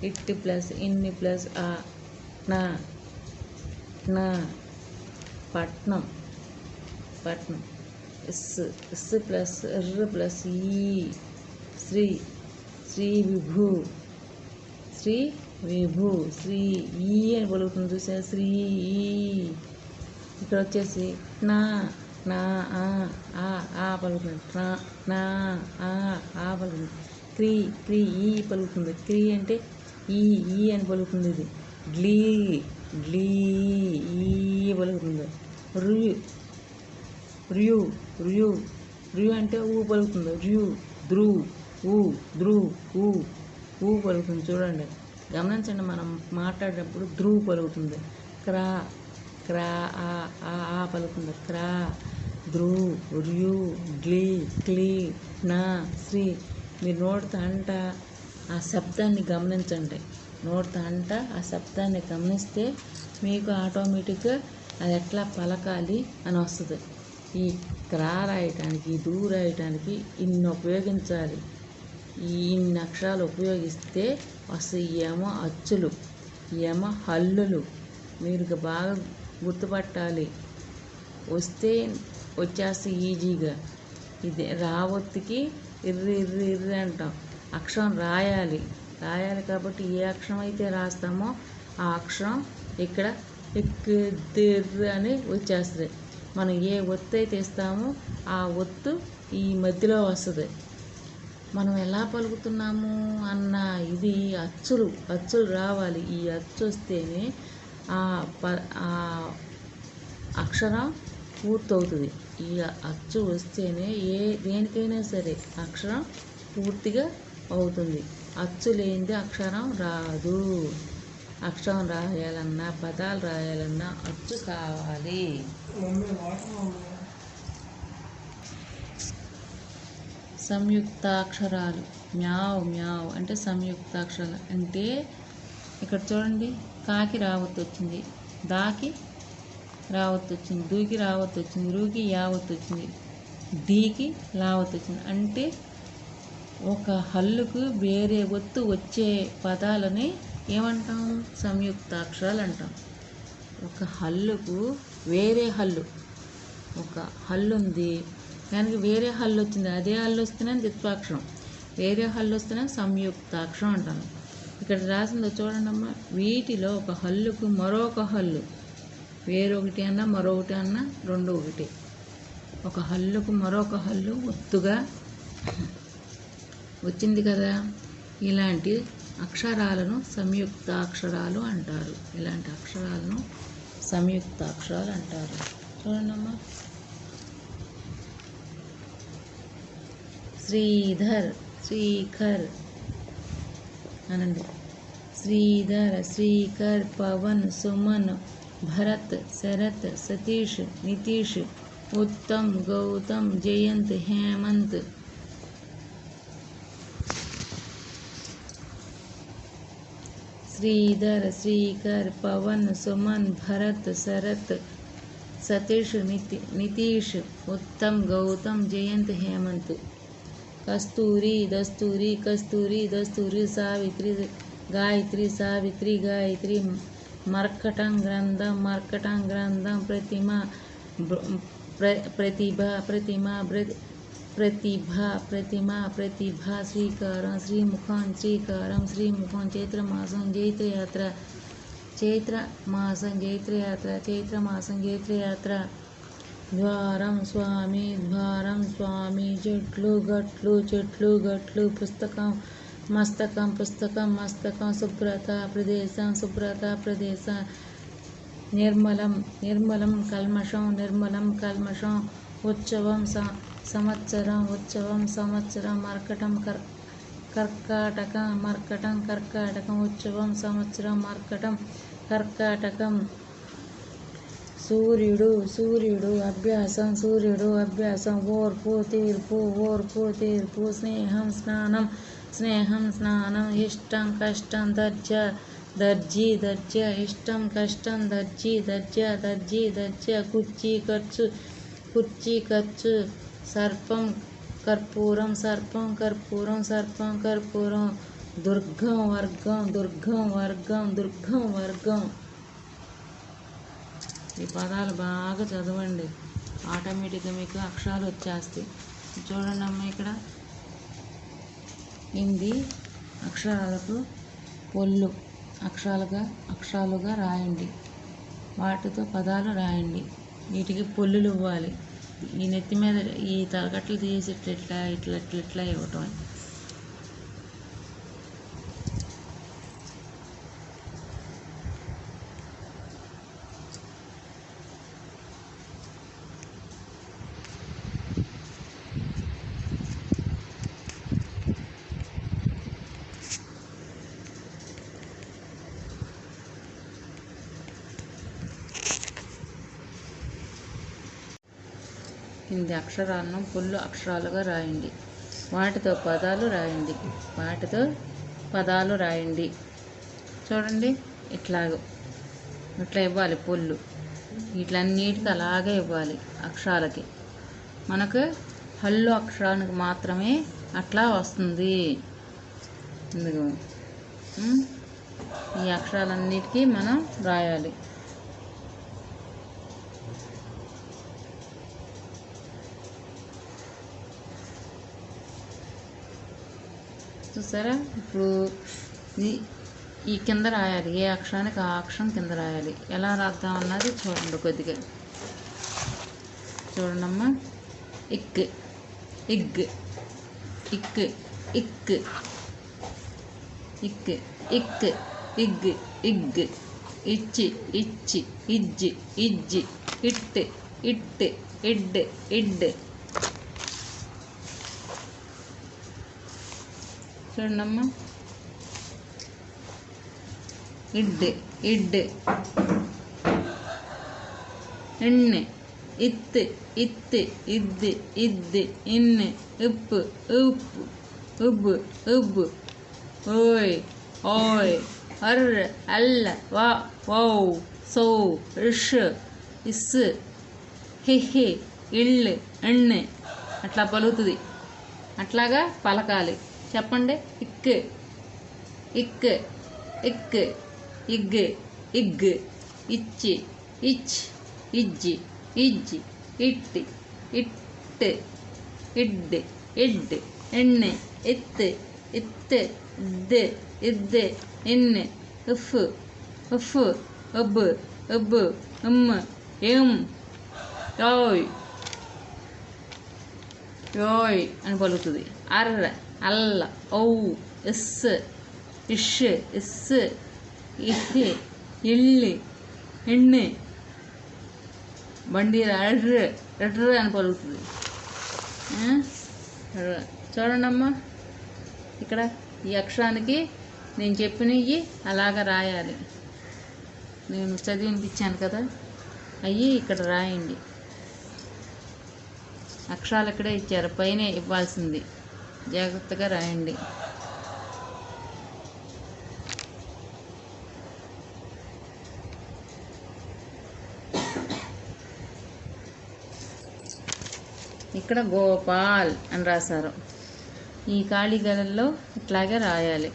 ఇట్ ప్లస్ ఇన్ని ప్లస్ ఆ నా పట్నం. ఎస్ ప్లస్ ఎర్ర ప్లస్ ఈ శ్రీ విభూ. శ్రీ ఈ అని పలుకుతుంది చూసా, శ్రీ ఈ. ఇక్కడ వచ్చేసి నా ఆ పలుకుతుంది. నా ఆ పలుకుతుంది. క్రీ ఈ పలుకుతుంది. క్రీ అంటే ఈ అని పలుకుతుంది. ఇది గ్లీ ఈ పలుకుతుంది. ర్యు అంటే ఊ పలుకుతుంది. ధ్రువ్ ఊ పలుకుతుంది. చూడండి, గమనించండి. మనం మాట్లాడేటప్పుడు ధ్రువ్ పలుకుతుంది. క్రా ఆ పలుకుతుంది. క్రా ధ్రువ్ ర్యు క్లీ నా శ్రీ. మీరు నోటితో అంట ఆ శబ్దాన్ని గమనించండి. నోటితో అంట ఆ శబ్దాన్ని గమనిస్తే మీకు ఆటోమేటిక్గా అది ఎట్లా పలకాలి అని వస్తుంది. ఈ క్రా రాయటానికి, ధూ రాయటానికి ఇన్ని ఉపయోగించాలి. ఇన్ని అక్షరాలు ఉపయోగిస్తే వస్తాయి. ఏమో అచ్చులు, ఏమో హల్లులు. మీరు బాగా గుర్తుపట్టాలి. వస్తే వచ్చేస్తే ఈజీగా. ఇది రావొత్తికి ఇర్రి అంటాం. అక్షరం రాయాలి కాబట్టి ఏ అక్షరం అయితే రాస్తామో ఆ అక్షరం ఇక్కడ ఇక్కిర్రు అని వచ్చేస్తుంది. మనం ఏ ఒత్తు అయితే ఇస్తామో ఆ ఒత్తు ఈ మధ్యలో వస్తుంది. మనం ఎలా పలుకుతున్నాము అన్న ఇది అచ్చులు రావాలి. ఈ అచ్చు వస్తేనే ఆ అక్షరం పూర్తవుతుంది. ఈ అచ్చు వస్తేనే దేనికైనా సరే అక్షరం పూర్తిగా అవుతుంది. అచ్చు లేనిదే అక్షరం రాదు. అక్షరం రాయాలన్నా, పదాలు రాయాలన్నా అచ్చు కావాలి. సంయుక్తాక్షరాలు. మ్యావ్ అంటే సంయుక్తాక్షరాలు. అంటే ఇక్కడ చూడండి, కాకి రావత్తు వచ్చింది, దాకి రావత్తు వచ్చింది, దూకి రావత్తు వచ్చింది, రూకి యావత్తు వచ్చింది, డీకి లావత్తు వచ్చింది. అంటే ఒక హల్లుకు వేరే ఒత్తు వచ్చే పదాలని ఏమంటాం? సంయుక్తాక్షరాలు అంటాం. ఒక హల్లుకు వేరే హల్లు, ఒక హల్లు ఉంది, దానికి వేరే హల్లు వచ్చింది, అదే హల్లు వస్తేనే ద్విత్వాక్షరం, వేరే హల్లు వస్తేనే సంయుక్తాక్షరం అంటాను. ఇక్కడ రాసిందో చూడండి అమ్మ. వీటిలో ఒక హల్లుకు మరొక హల్లు, వేరొకటి అన్నా మరొకటి అన్నా రెండు ఒకటి. ఒక హల్లుకు మరొక హల్లు ఒత్తుగా వచ్చింది కదా. ఇలాంటి అక్షరాలను సంయుక్తాక్షరాలు అంటారు. ఇలాంటి అక్షరాలను సంయుక్తాక్షరాలు అంటారు. చూడండమ్మా. శ్రీధర్ అనండి. శ్రీధర్, శ్రీకర్, పవన్, సుమన్, భరత్, శరత్, సతీష్, నితీష్, ఉత్తమ్, గౌతమ్, జయంత్, హేమంత్. श्रीधर श्रीकर पवन सुमन भरत शरत सतीश नीतीश उत्तम गौतम जयंत हेमंत कस्तूरी दस्तूरी कस्तूरी दस्तूरी सावित्री गायत्री सावित्री गायत्री मर्कटं ग्रंथं प्रतिमा प्रतिभा प्रतिमा प्रतिभा श्रीकारं श्रीमुखं चैत्रमासं चैत्रयात्रा ద్వారం స్వామి చెట్లు గట్లు పుస్తకం మస్తకం శుభ్రత ప్రదేశం నిర్మలం కల్మషం ఉత్సవం సంవత్సరం కర్కాటకం ఉత్సవం సంవత్సరం కర్కాటకం సూర్యుడు అభ్యాసం ఓర్పు తీర్పు స్నేహం స్నానం ఇష్టం కష్టం దర్జీ ఇష్టం కష్టం దర్జీ కుర్చీ ఖర్చు సర్పం కర్పూరం దుర్గం వర్గం ఈ పదాలు బాగా చదవండి, ఆటోమేటిక్గా మీకు అక్షరాలు వచ్చేస్తాయి. చూడండి అమ్మ, ఇక్కడ హిందీ అక్షరాలకు పొల్లు అక్షరాలుగా రాయండి, వాటితో పదాలు రాయండి, వీటికి పొల్లులు ఇవ్వాలి. ఈ నెత్తి మీద ఈ తలకట్లు తీసి ఇట్లా ఇవ్వటం. హిందీ అక్షరాలను పొల్లు అక్షరాలుగా రాయండి, వాటితో పదాలు రాయండి. చూడండి, ఇట్లా ఇవ్వాలి పొల్లు, ఇట్లన్నిటికీ అలాగే ఇవ్వాలి. అక్షరాలకి మనకు హల్లు అక్షరానికి మాత్రమే అట్లా వస్తుంది. ఎందుకు ఈ అక్షరాలన్నిటికీ మనం రాయాలి. చూసారా, ఇప్పుడు ఈ కింద రాయాలి, ఏ అక్షరానికి ఆ అక్షరం కింద రాయాలి. ఎలా రాద్దాం అన్నది చూడండి కొద్దిగా. చూడండమ్మా, ఇక్ ఇగ్ ఇక్ ఇక్ ఇక్ ఇక్ ఇగ్ ఇగ్ ఇచ్చి ఇజ్జి ఇట్ ఇడ్ చూడండమ్మా, ఇడ్ ఎన్ను ఇత్ ఇద్ ఇన్ ఉప్ ఉబ్ ఓయ్ అర్ అల్ల వౌ సో ఇష్ ఇస్ హి ఇల్ ఎన్ అట్లా పలుకుతుంది. అట్లాగా పలకాలి. చెప్పండి, ఇక్ ఇగ్ ఇచ్చి ఇజ్జి ఇట్ ఇడ్ ఎన్ను ఇత్ ఇద్ ఇన్ ఉఫ్ ఉబ్ ఎం యోయ్ అని పలుకుతుంది. అర్ర అల్ల ఔ ఇస్ ఇస్ ఇహ్ ఇల్లి ఎన్ను బండి రెడ్ర అని పలుకుతుంది. చూడండమ్మా, ఇక్కడ ఈ అక్షరానికి నేను చెప్పినవి అలాగ రాయాలి. నేను చదివి వినిపించాను కదా, అవి ఇక్కడ రాయండి. అక్షరాలు ఇక్కడే ఇచ్చారు, పైన ఇవ్వాల్సింది. జాగ్రత్తగా రాయండి. ఇక్కడ గోపాల్ అని రాశారు. ఈ ఖాళీ గదుల్లో ఇట్లాగే రాయాలి.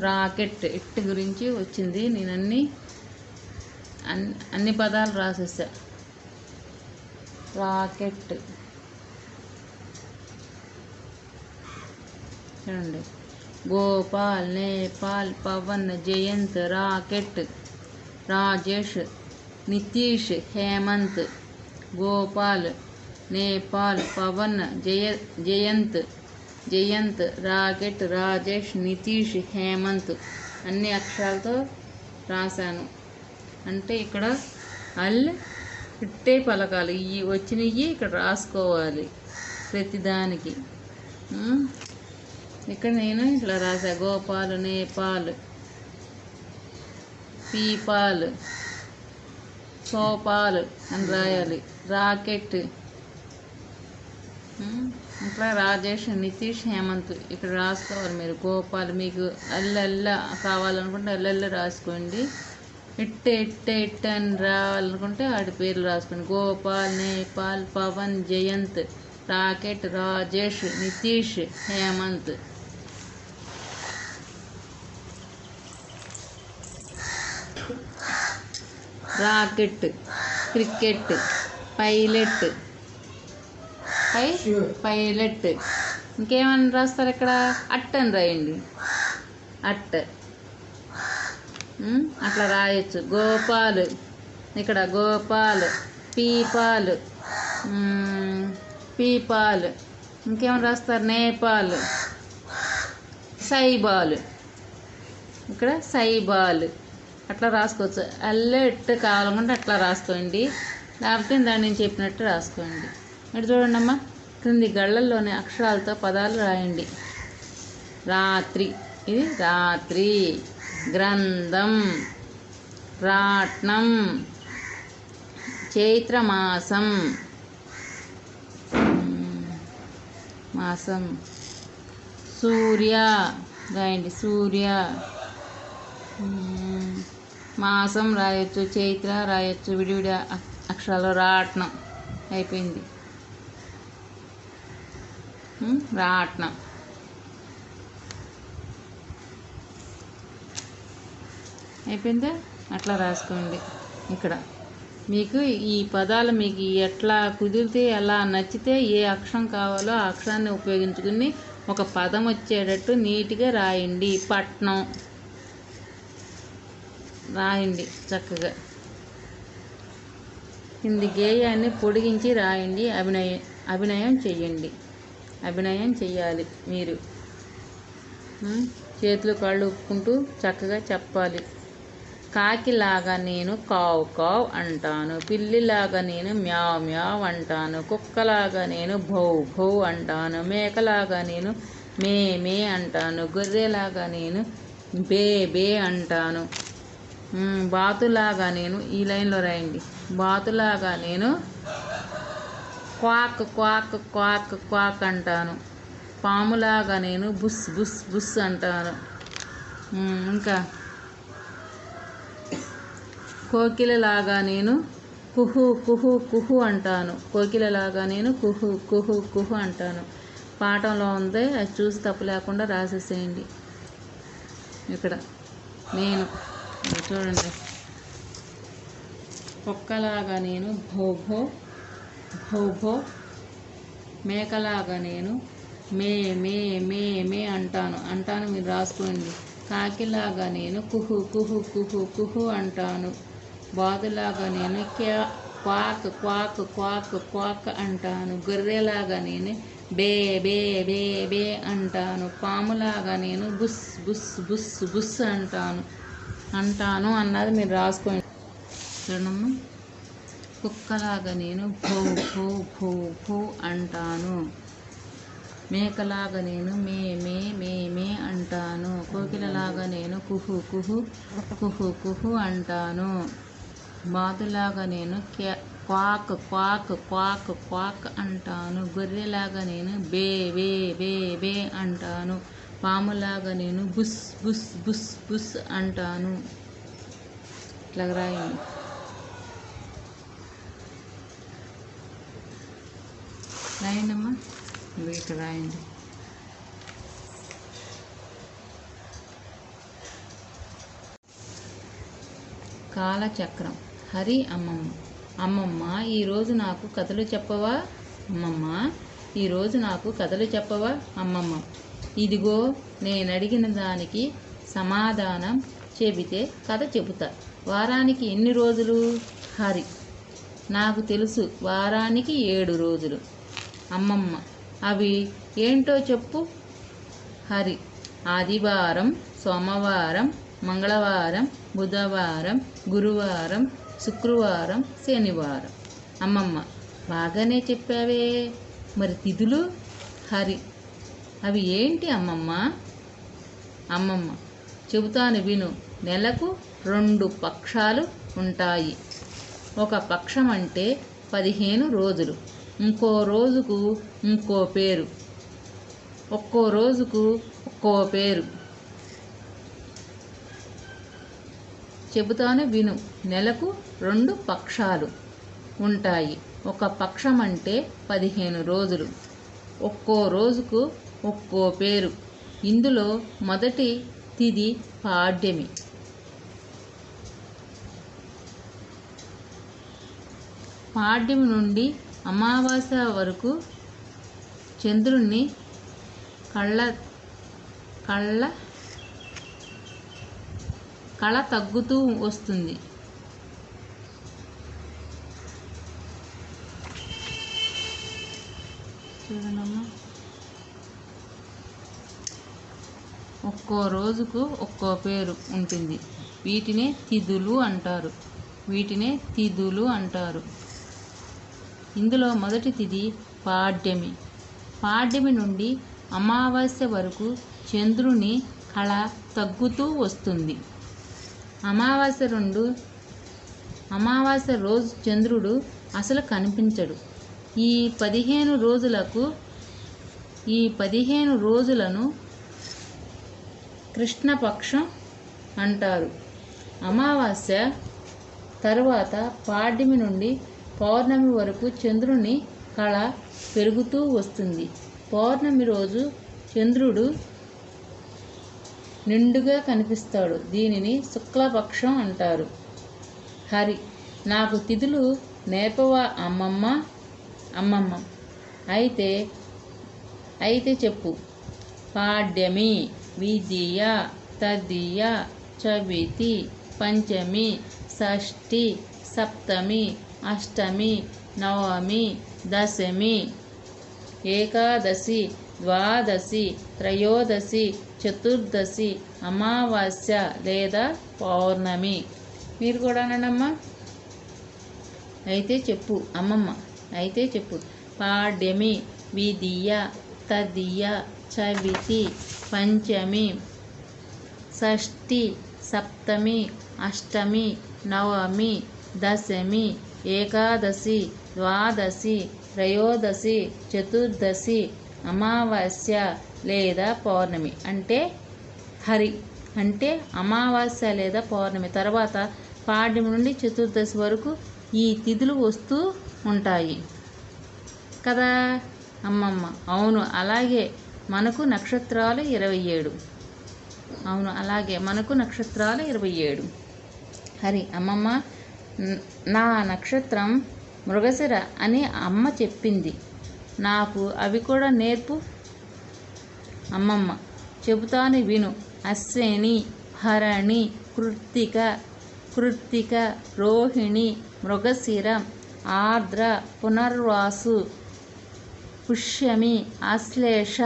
రాకెట్ ఇట్ గురించి వచ్చింది. నేను అన్ని పదాలు రాసేసా. రాకెట్ చూడండి. గోపాల్, నేపాల్, పవన్, జయంత్, రాకెట్, రాజేష్, నితీష్, హేమంత్. గోపాల్, నేపాల్, పవన్, జయంత్, రాకెట్, రాజేష్, నితీష్, హేమంత్ అన్ని అక్షరాలతో రాశాను. అంటే ఇక్కడ అల్ ఇట్టే పలకాలి. ఇవి వచ్చినవి ఇక్కడ రాసుకోవాలి ప్రతిదానికి. ఇక్కడ నేను ఇట్లా రాసా. గోపాల్, నేపాల్, పీపాల్, సోపాల్ అని రాయాలి. రాకెట్, ఇట్లా రాజేష్, నితీష్, హేమంత్ ఇక్కడ రాసుకోవాలి మీరు. గోపాల్ మీకు అల్ల కావాలనుకుంటే అల్ల రాసుకోండి. ఇట్ట అని రావాలనుకుంటే వాడి పేర్లు రాసుకోండి. Gopal, Nepal, Pavan, Jayant, rocket, Rajesh, Nitish, Hemant. Rocket, cricket, pilot, pilot. ఇంకేమని రాస్తారు ఇక్కడ? అట్ అని రాయండి. అట్ అట్లా రాయొచ్చు. గోపాల్, ఇక్కడ గోపాల్, పీపాల్, ఇంకేమని రాస్తారు? నేపాల్, సైబాల్, ఇక్కడ సైబాల్ అట్లా రాసుకోవచ్చు. అల్లెట్ కావాలనుకుంటే అట్లా రాసుకోండి, లేకపోతే దాన్ని నేను చెప్పినట్టు రాసుకోండి. ఇక్కడ చూడండి అమ్మా, క్రింది గళ్ళల్లోని అక్షరాలతో పదాలు రాయండి. రాత్రి, ఇది రాత్రి. గ్రంథం, రాట్నం, చైత్రమాసం, మాసం. సూర్య రాయండి. సూర్య. మాసం రాయొచ్చు, చైత్ర రాయొచ్చు, విడివిడి అక్షరాలు. రాట్నం అయిపోయింది. రాట్నం. అయిపోయిందా? అట్లా రాసుకోండి. ఇక్కడ మీకు ఈ పదాలు మీకు ఎట్లా కుదిరితే, ఎలా నచ్చితే, ఏ అక్షరం కావాలో ఆ అక్షరాన్ని ఉపయోగించుకుని ఒక పదం వచ్చేటట్టు నీట్గా రాయండి. పట్నం రాయండి చక్కగా. కింది గేయాన్ని పొడిగించి రాయండి. అభినయం చెయ్యండి. అభినయం చెయ్యాలి మీరు. చేతులు కాళ్ళు ఊపుకుంటూ చక్కగా చెప్పాలి. కాకిలాగా నేను కావ్ కావ్ అంటాను. పిల్లిలాగా నేను మ్యావ్ మ్యావ్ అంటాను. కుక్కలాగా నేను భౌ భౌ అంటాను. మేకలాగా నేను మే మే అంటాను. గొర్రెలాగా నేను బే బే అంటాను. బాతులాగా నేను, ఈ లైన్లో రాయండి. బాతులాగా నేను క్వాక్ క్వాక్ క్వాక్ క్వాక్ అంటాను. పాములాగా నేను బుస్ బుస్ బుస్ అంటాను. ఇంకా కోకిలలాగా నేను కుహు కుహు కుహు అంటాను. కోకిలలాగా నేను కుహు కుహు కుహు అంటాను. పాఠంలో ఉంది, అది చూసి తప్పు లేకుండా రాసేసేయండి. ఇక్కడ నేను చూడండి. కుక్కలాగా నేను భో భో భో భో. మేకలాగా నేను మే మే మే మే అంటాను మీరు రాసుకోండి. కాకిలాగా నేను కుహు కుహు కుహు కుహు అంటాను. బాతులాగా నేను క్వాక్ క్వాక్ క్వాక్ క్వాక్ అంటాను. గొర్రెలాగా నేను బే బే బే బే అంటాను. పాములాగా నేను బుస్ బుస్ బుస్ బుస్ అంటాను అన్నది మీరు రాసుకోండి. చూడమ్మా, కుక్కలాగా నేను భౌ భౌ భౌ భౌ అంటాను. మేకలాగా నేను మే మే మే మే అంటాను. కోకిలలాగా నేను కుహు కుహు కుహు కుహు అంటాను. బాతులాగా నేను క్వాక్ క్వాక్ క్వాక్ క్వాక్ అంటాను. గొర్రెలాగా నేను బే బే బే బే అంటాను. పాములాగా నేను బుస్ బుస్ బుస్ బుస్ అంటాను. ఇట్లా రాయండి. రాయండమ్మా, ఇవి ఇక్కడ రాయండి. కాలచక్రం. హరి అమ్మమ్మ. అమ్మమ్మ, ఈరోజు నాకు కథలు చెప్పవా? అమ్మమ్మ, ఈరోజు నాకు కథలు చెప్పవా? అమ్మమ్మ, ఇదిగో నేనడిగిన దానికి సమాధానం చెబితే కథ చెబుతా. వారానికి ఎన్ని రోజులు? హరి, నాకు తెలుసు, వారానికి 7 రోజులు. అమ్మమ్మ, అవి ఏంటో చెప్పు. హరి, ఆదివారం, సోమవారం, మంగళవారం, బుధవారం, గురువారం, శుక్రవారం, శనివారం. అమ్మమ్మ, బాగానే చెప్పావే, మరి తిథులు? హరి, అవి ఏంటి అమ్మమ్మ? అమ్మమ్మ, చెబుతాను విను. నెలకు 2 పక్షాలు ఉంటాయి. ఒక పక్షం అంటే 15 రోజులు. ఇంకో రోజుకు ఇంకో పేరు. ఒక్కో రోజుకు ఒక్కో పేరు. చెబుతాను విను. నెలకు 2 పక్షాలు ఉంటాయి. ఒక పక్షం అంటే 15 రోజులు. ఒక్కో రోజుకు ఒక్కో పేరు. ఇందులో మొదటి తిథి పాడ్యమి. పాడ్యమి నుండి అమావాస్య వరకు చంద్రుణ్ణి కళ తగ్గుతూ వస్తుంది. చూడండమ్మా, ఒక్కో రోజుకు ఒక్కో పేరు ఉంటుంది. వీటినే తిథులు అంటారు. ఇందులో మొదటి తిథి పాడ్యమి. పాడ్యమి నుండి అమావాస్య వరకు చంద్రుని కళ తగ్గుతూ వస్తుంది. అమావాస్య రోజు చంద్రుడు అసలు కనిపించడు. ఈ 15 రోజులను కృష్ణపక్షం అంటారు. అమావాస్య తరువాత పాడ్యమి నుండి పౌర్ణమి వరకు చంద్రుని కళ పెరుగుతూ వస్తుంది. పౌర్ణమి రోజు చంద్రుడు నిండుగా కనిపిస్తాడు. దీనిని శుక్లపక్షం అంటారు. హరి, నాకు తిథులు నేర్పవా అమ్మమ్మ? అమ్మమ్మ, అయితే చెప్పు. పాడ్యమి, విదియ, తదియ, చవితి, పంచమి, షష్ఠి, సప్తమి, అష్టమి, నవమి, దశమి, ఏకాదశి, ద్వాదశి, త్రయోదశి, చతుర్దశి, అమావాస్య లేదా పౌర్ణమి. మీరు కూడా అనండమ్మా. అయితే చెప్పు అమ్మమ్మ, అయితే చెప్పు. పాడ్యమి, విదియ, తదియ, చవితి, పంచమి, షష్ఠి, సప్తమి, అష్టమి, నవమి, దశమి, ఏకాదశి, ద్వాదశి, త్రయోదశి, చతుర్దశి, అమావాస్య లేదా పౌర్ణమి. అంటే హరి అంటే అమావాస్య లేదా పౌర్ణమి. తర్వాత పాడ్యమి నుండి చతుర్దశి వరకు ఈ తిథులు వస్తూ ఉంటాయి కదా అమ్మమ్మ? అవును, అలాగే మనకు నక్షత్రాలు 27. అవును, అలాగే మనకు నక్షత్రాలు 27. హరి, అమ్మమ్మ, నా నక్షత్రం మృగశిర అని అమ్మ చెప్పింది. నాకు అవి కూడా నేర్పు. అమ్మమ్మ, చెబుతాను విను. అశ్విని, భరణి, కృత్తిక, రోహిణి, మృగశిర, ఆర్ద్ర, పునర్వాసు, పుష్యమి, ఆశ్లేష,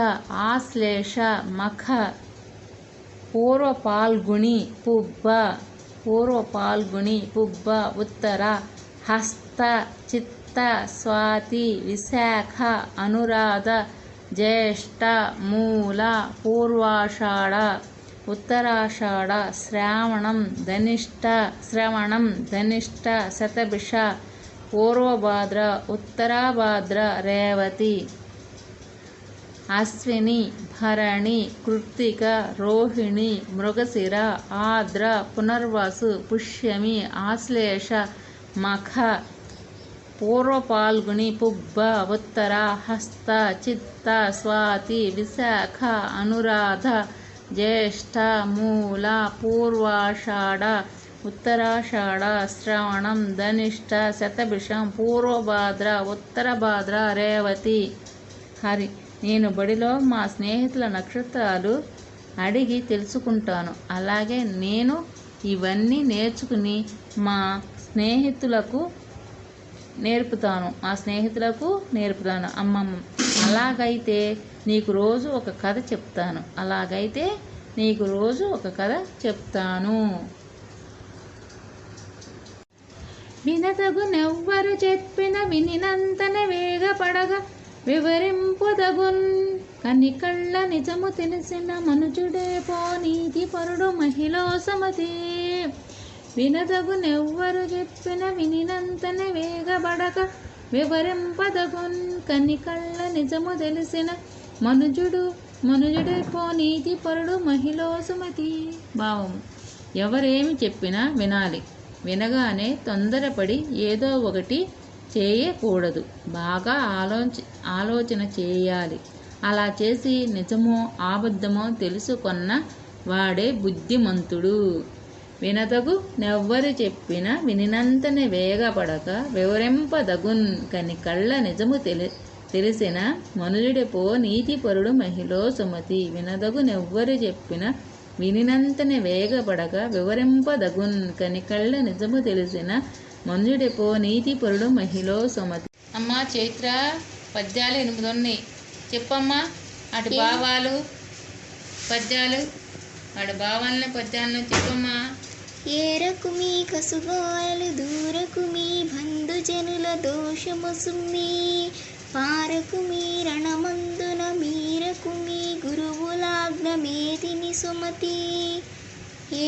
మఖ, పూర్వపాల్గుణి, పుబ్బ, ఉత్తర, హస్త, చిత్త, స్వాతి, విశాఖ, అనురాధ, జ్యేష్ఠ, మూల, పూర్వాషాఢ, ఉత్తరాషాఢ, శ్రవణం, ధనిష్ట, శతభిష, పూర్వభాద్ర, ఉత్తరాభాద్ర, రేవతి. అశ్విని, భరణి, కృత్తిక, రోహిణి, మృగశిర, ఆర్ద్ర, పునర్వసు, పుష్యమి, ఆశ్లేష, మఖ, పూర్వ పాల్గుని, పుబ్బ, ఉత్తర, హస్త, చిత్త, స్వాతి, విశాఖ, అనురాధ, జ్యేష్ఠ, మూల, పూర్వాషాఢ, ఉత్తరాషాఢ, శ్రవణం, ధనిష్ట, శతభిషం, పూర్వభాద్ర, ఉత్తరభాద్ర, రేవతి. హరి: నేను బడిలో మా స్నేహితుల నక్షత్రాలు అడిగి తెలుసుకుంటాను. అలాగే నేను ఇవన్నీ నేర్చుకుని మా స్నేహితులకు నేర్పుతాను. అమ్మమ్మ: అలాగైతే నీకు రోజు ఒక కథ చెప్తాను. వినతగునెవ్వరు చెప్పిన వినినంతన వేగపడగ వివరింపుదగున్ కనికళ్ళ నిజము తెలిసిన మనుజుడే పోనీతి పరుడు మహిళో సమతి. వినతగునెవ్వరు చెప్పిన వినినంతన వేగపడగ వివరింపదగున్ కనికళ్ళ నిజము తెలిసిన మనుజుడే పోనీతి పరుడు మహిళో సుమతి. భావం: ఎవరేమి చెప్పినా వినాలి. వినగానే తొందరపడి ఏదో ఒకటి చేయకూడదు. బాగా ఆలోచన చేయాలి. అలా చేసి నిజమో అబద్ధమో తెలుసుకొన్న వాడే బుద్ధిమంతుడు. వినతగు నెవ్వరు చెప్పిన వినినంతనే వేగపడక వివరింపదగున్ కనికళ్ళ నిజము తెలిసిన మనుజుడిపో నీతిపరుడు మహిళో సుమతి. వినదగు నెవ్వరు చెప్పిన వినినంతనే వేగపడక వివరింపదగున్ కనికళ్ళ నిజము తెలిసిన మనుజుడిపో నీతిపరుడు మహిళో సుమతి. అమ్మా చైత్ర, పద్యాలు 8 ఉన్నాయి. చెప్పమ్మా అటు భావాలు పద్యాలు, వాడి భావాలని పద్యాలను చెప్పమ్మా. ఏరకు మీ కసుగాయలు దూరకు మీ బంధుజనుల దోషము సుమ్మి పారకు మీ రణమందున మీరకు మీ గురువులాజ్ఞ మేదిని సుమతి.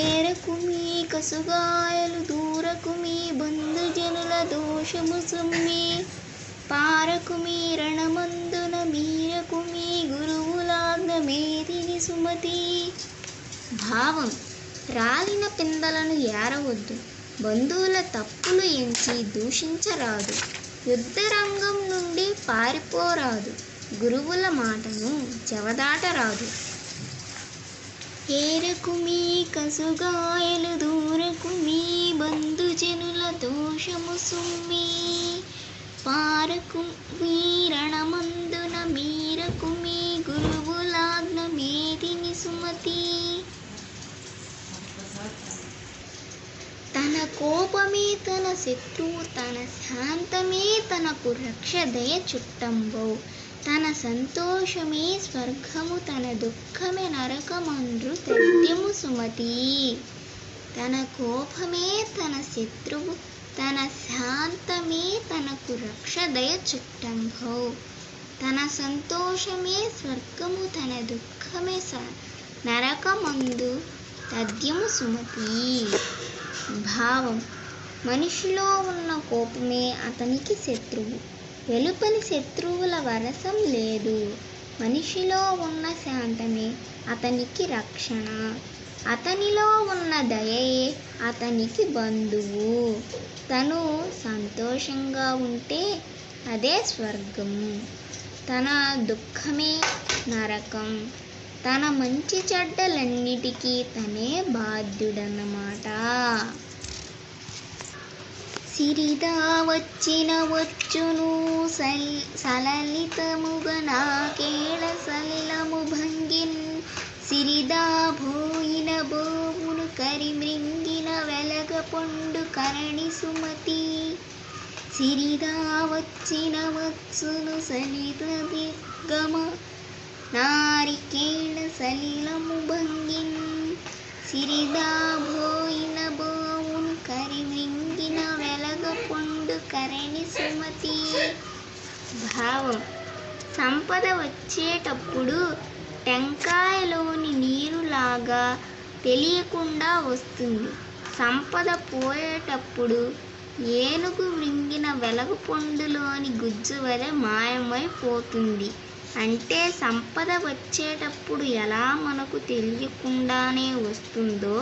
ఏరకు మీ కసుగాయలు దూరకు మీ బంధుజనుల దోషము సుమ్మి పారకు మీ రణమందున మీరకు మీ గురువులాజ్ఞ మేదిని సుమతి. భావం: రాలిన పిందలను ఏరవద్దు. బంధువుల తప్పులు ఎంచి దూషించరాదు. యుద్ధరంగం నుండి పారిపోరాదు. గురువుల మాటను జవదాటరాదు. ఏరకు మీ కసుగాయలు దూరకు మీ బంధుజనుల దోషము సుమ్మి పారకు మీ రణమందున మీరకు మీ గురువులాజ్ఞ మేదిని సుమతి. తన కోపమే తన శత్రువు, తన శాంతమే తనకు రక్ష దయ చుట్టంబౌ. తన సంతోషమే స్వర్గము, తన దుఃఖమే నరకమండ్రు తథ్యము సుమతి. తన కోపమే తన శత్రువు, తన శాంతమే తనకు రక్ష దయ చుట్టంబౌ. తన సంతోషమే స్వర్గము, తన దుఃఖమే నరకమందు తథ్యము సుమతి. భావం: మనిషిలో ఉన్న కోపమే అతనికి శత్రువు. వెలుపలి శత్రువుల వరసం లేదు. మనిషిలో ఉన్న శాంతమే అతనికి రక్షణ. అతనిలో ఉన్న దయయే అతనికి బంధువు. తను సంతోషంగా ఉంటే అదే స్వర్గం. తన దుఃఖమే నరకం. తన మంచి చెడ్డలన్నిటికీ తనే బాధ్యుడన్నమాట. సిరిదా వచ్చిన వచ్చును సలలితముగా నాకేళ సలిలము భంగిన్ సిరిదా భోయిన బోవును కరిమృంగిన వెలగ పొండు కరణి సుమతి. సిరిదా వచ్చిన వచ్చును సలిత దిగ్గమ నారికేళ సలిలము భంగిన్ సిరిదా భోయిన బోవును కరిమృంగిన వెలగ పొండు కరణి సుమతి. భావం: సంపద వచ్చేటప్పుడు టెంకాయలోని నీరులాగా తెలియకుండా వస్తుంది. సంపద పోయేటప్పుడు ఏనుగు మృంగిన వెలగ పొండులోని గుజ్జు వలె మాయమైపోతుంది. అంటే సంపద వచ్చేటప్పుడు ఎలా మనకు తెలియకుండానే వస్తుందో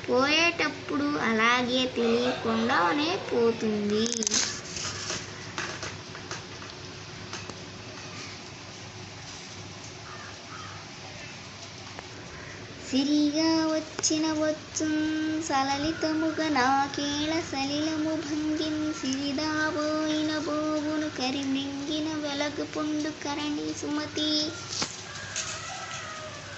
పోయేటప్పుడు అలాగే తెలియకుండానే పోతుంది. సిరిగా వచ్చిన వచ్చున్ సలలితముగ నాకేళ సలిలము భంగిన్ సిరిదాబోయిన బోవును కరిమింగిన వెలగు పొండు కరణి సుమతి.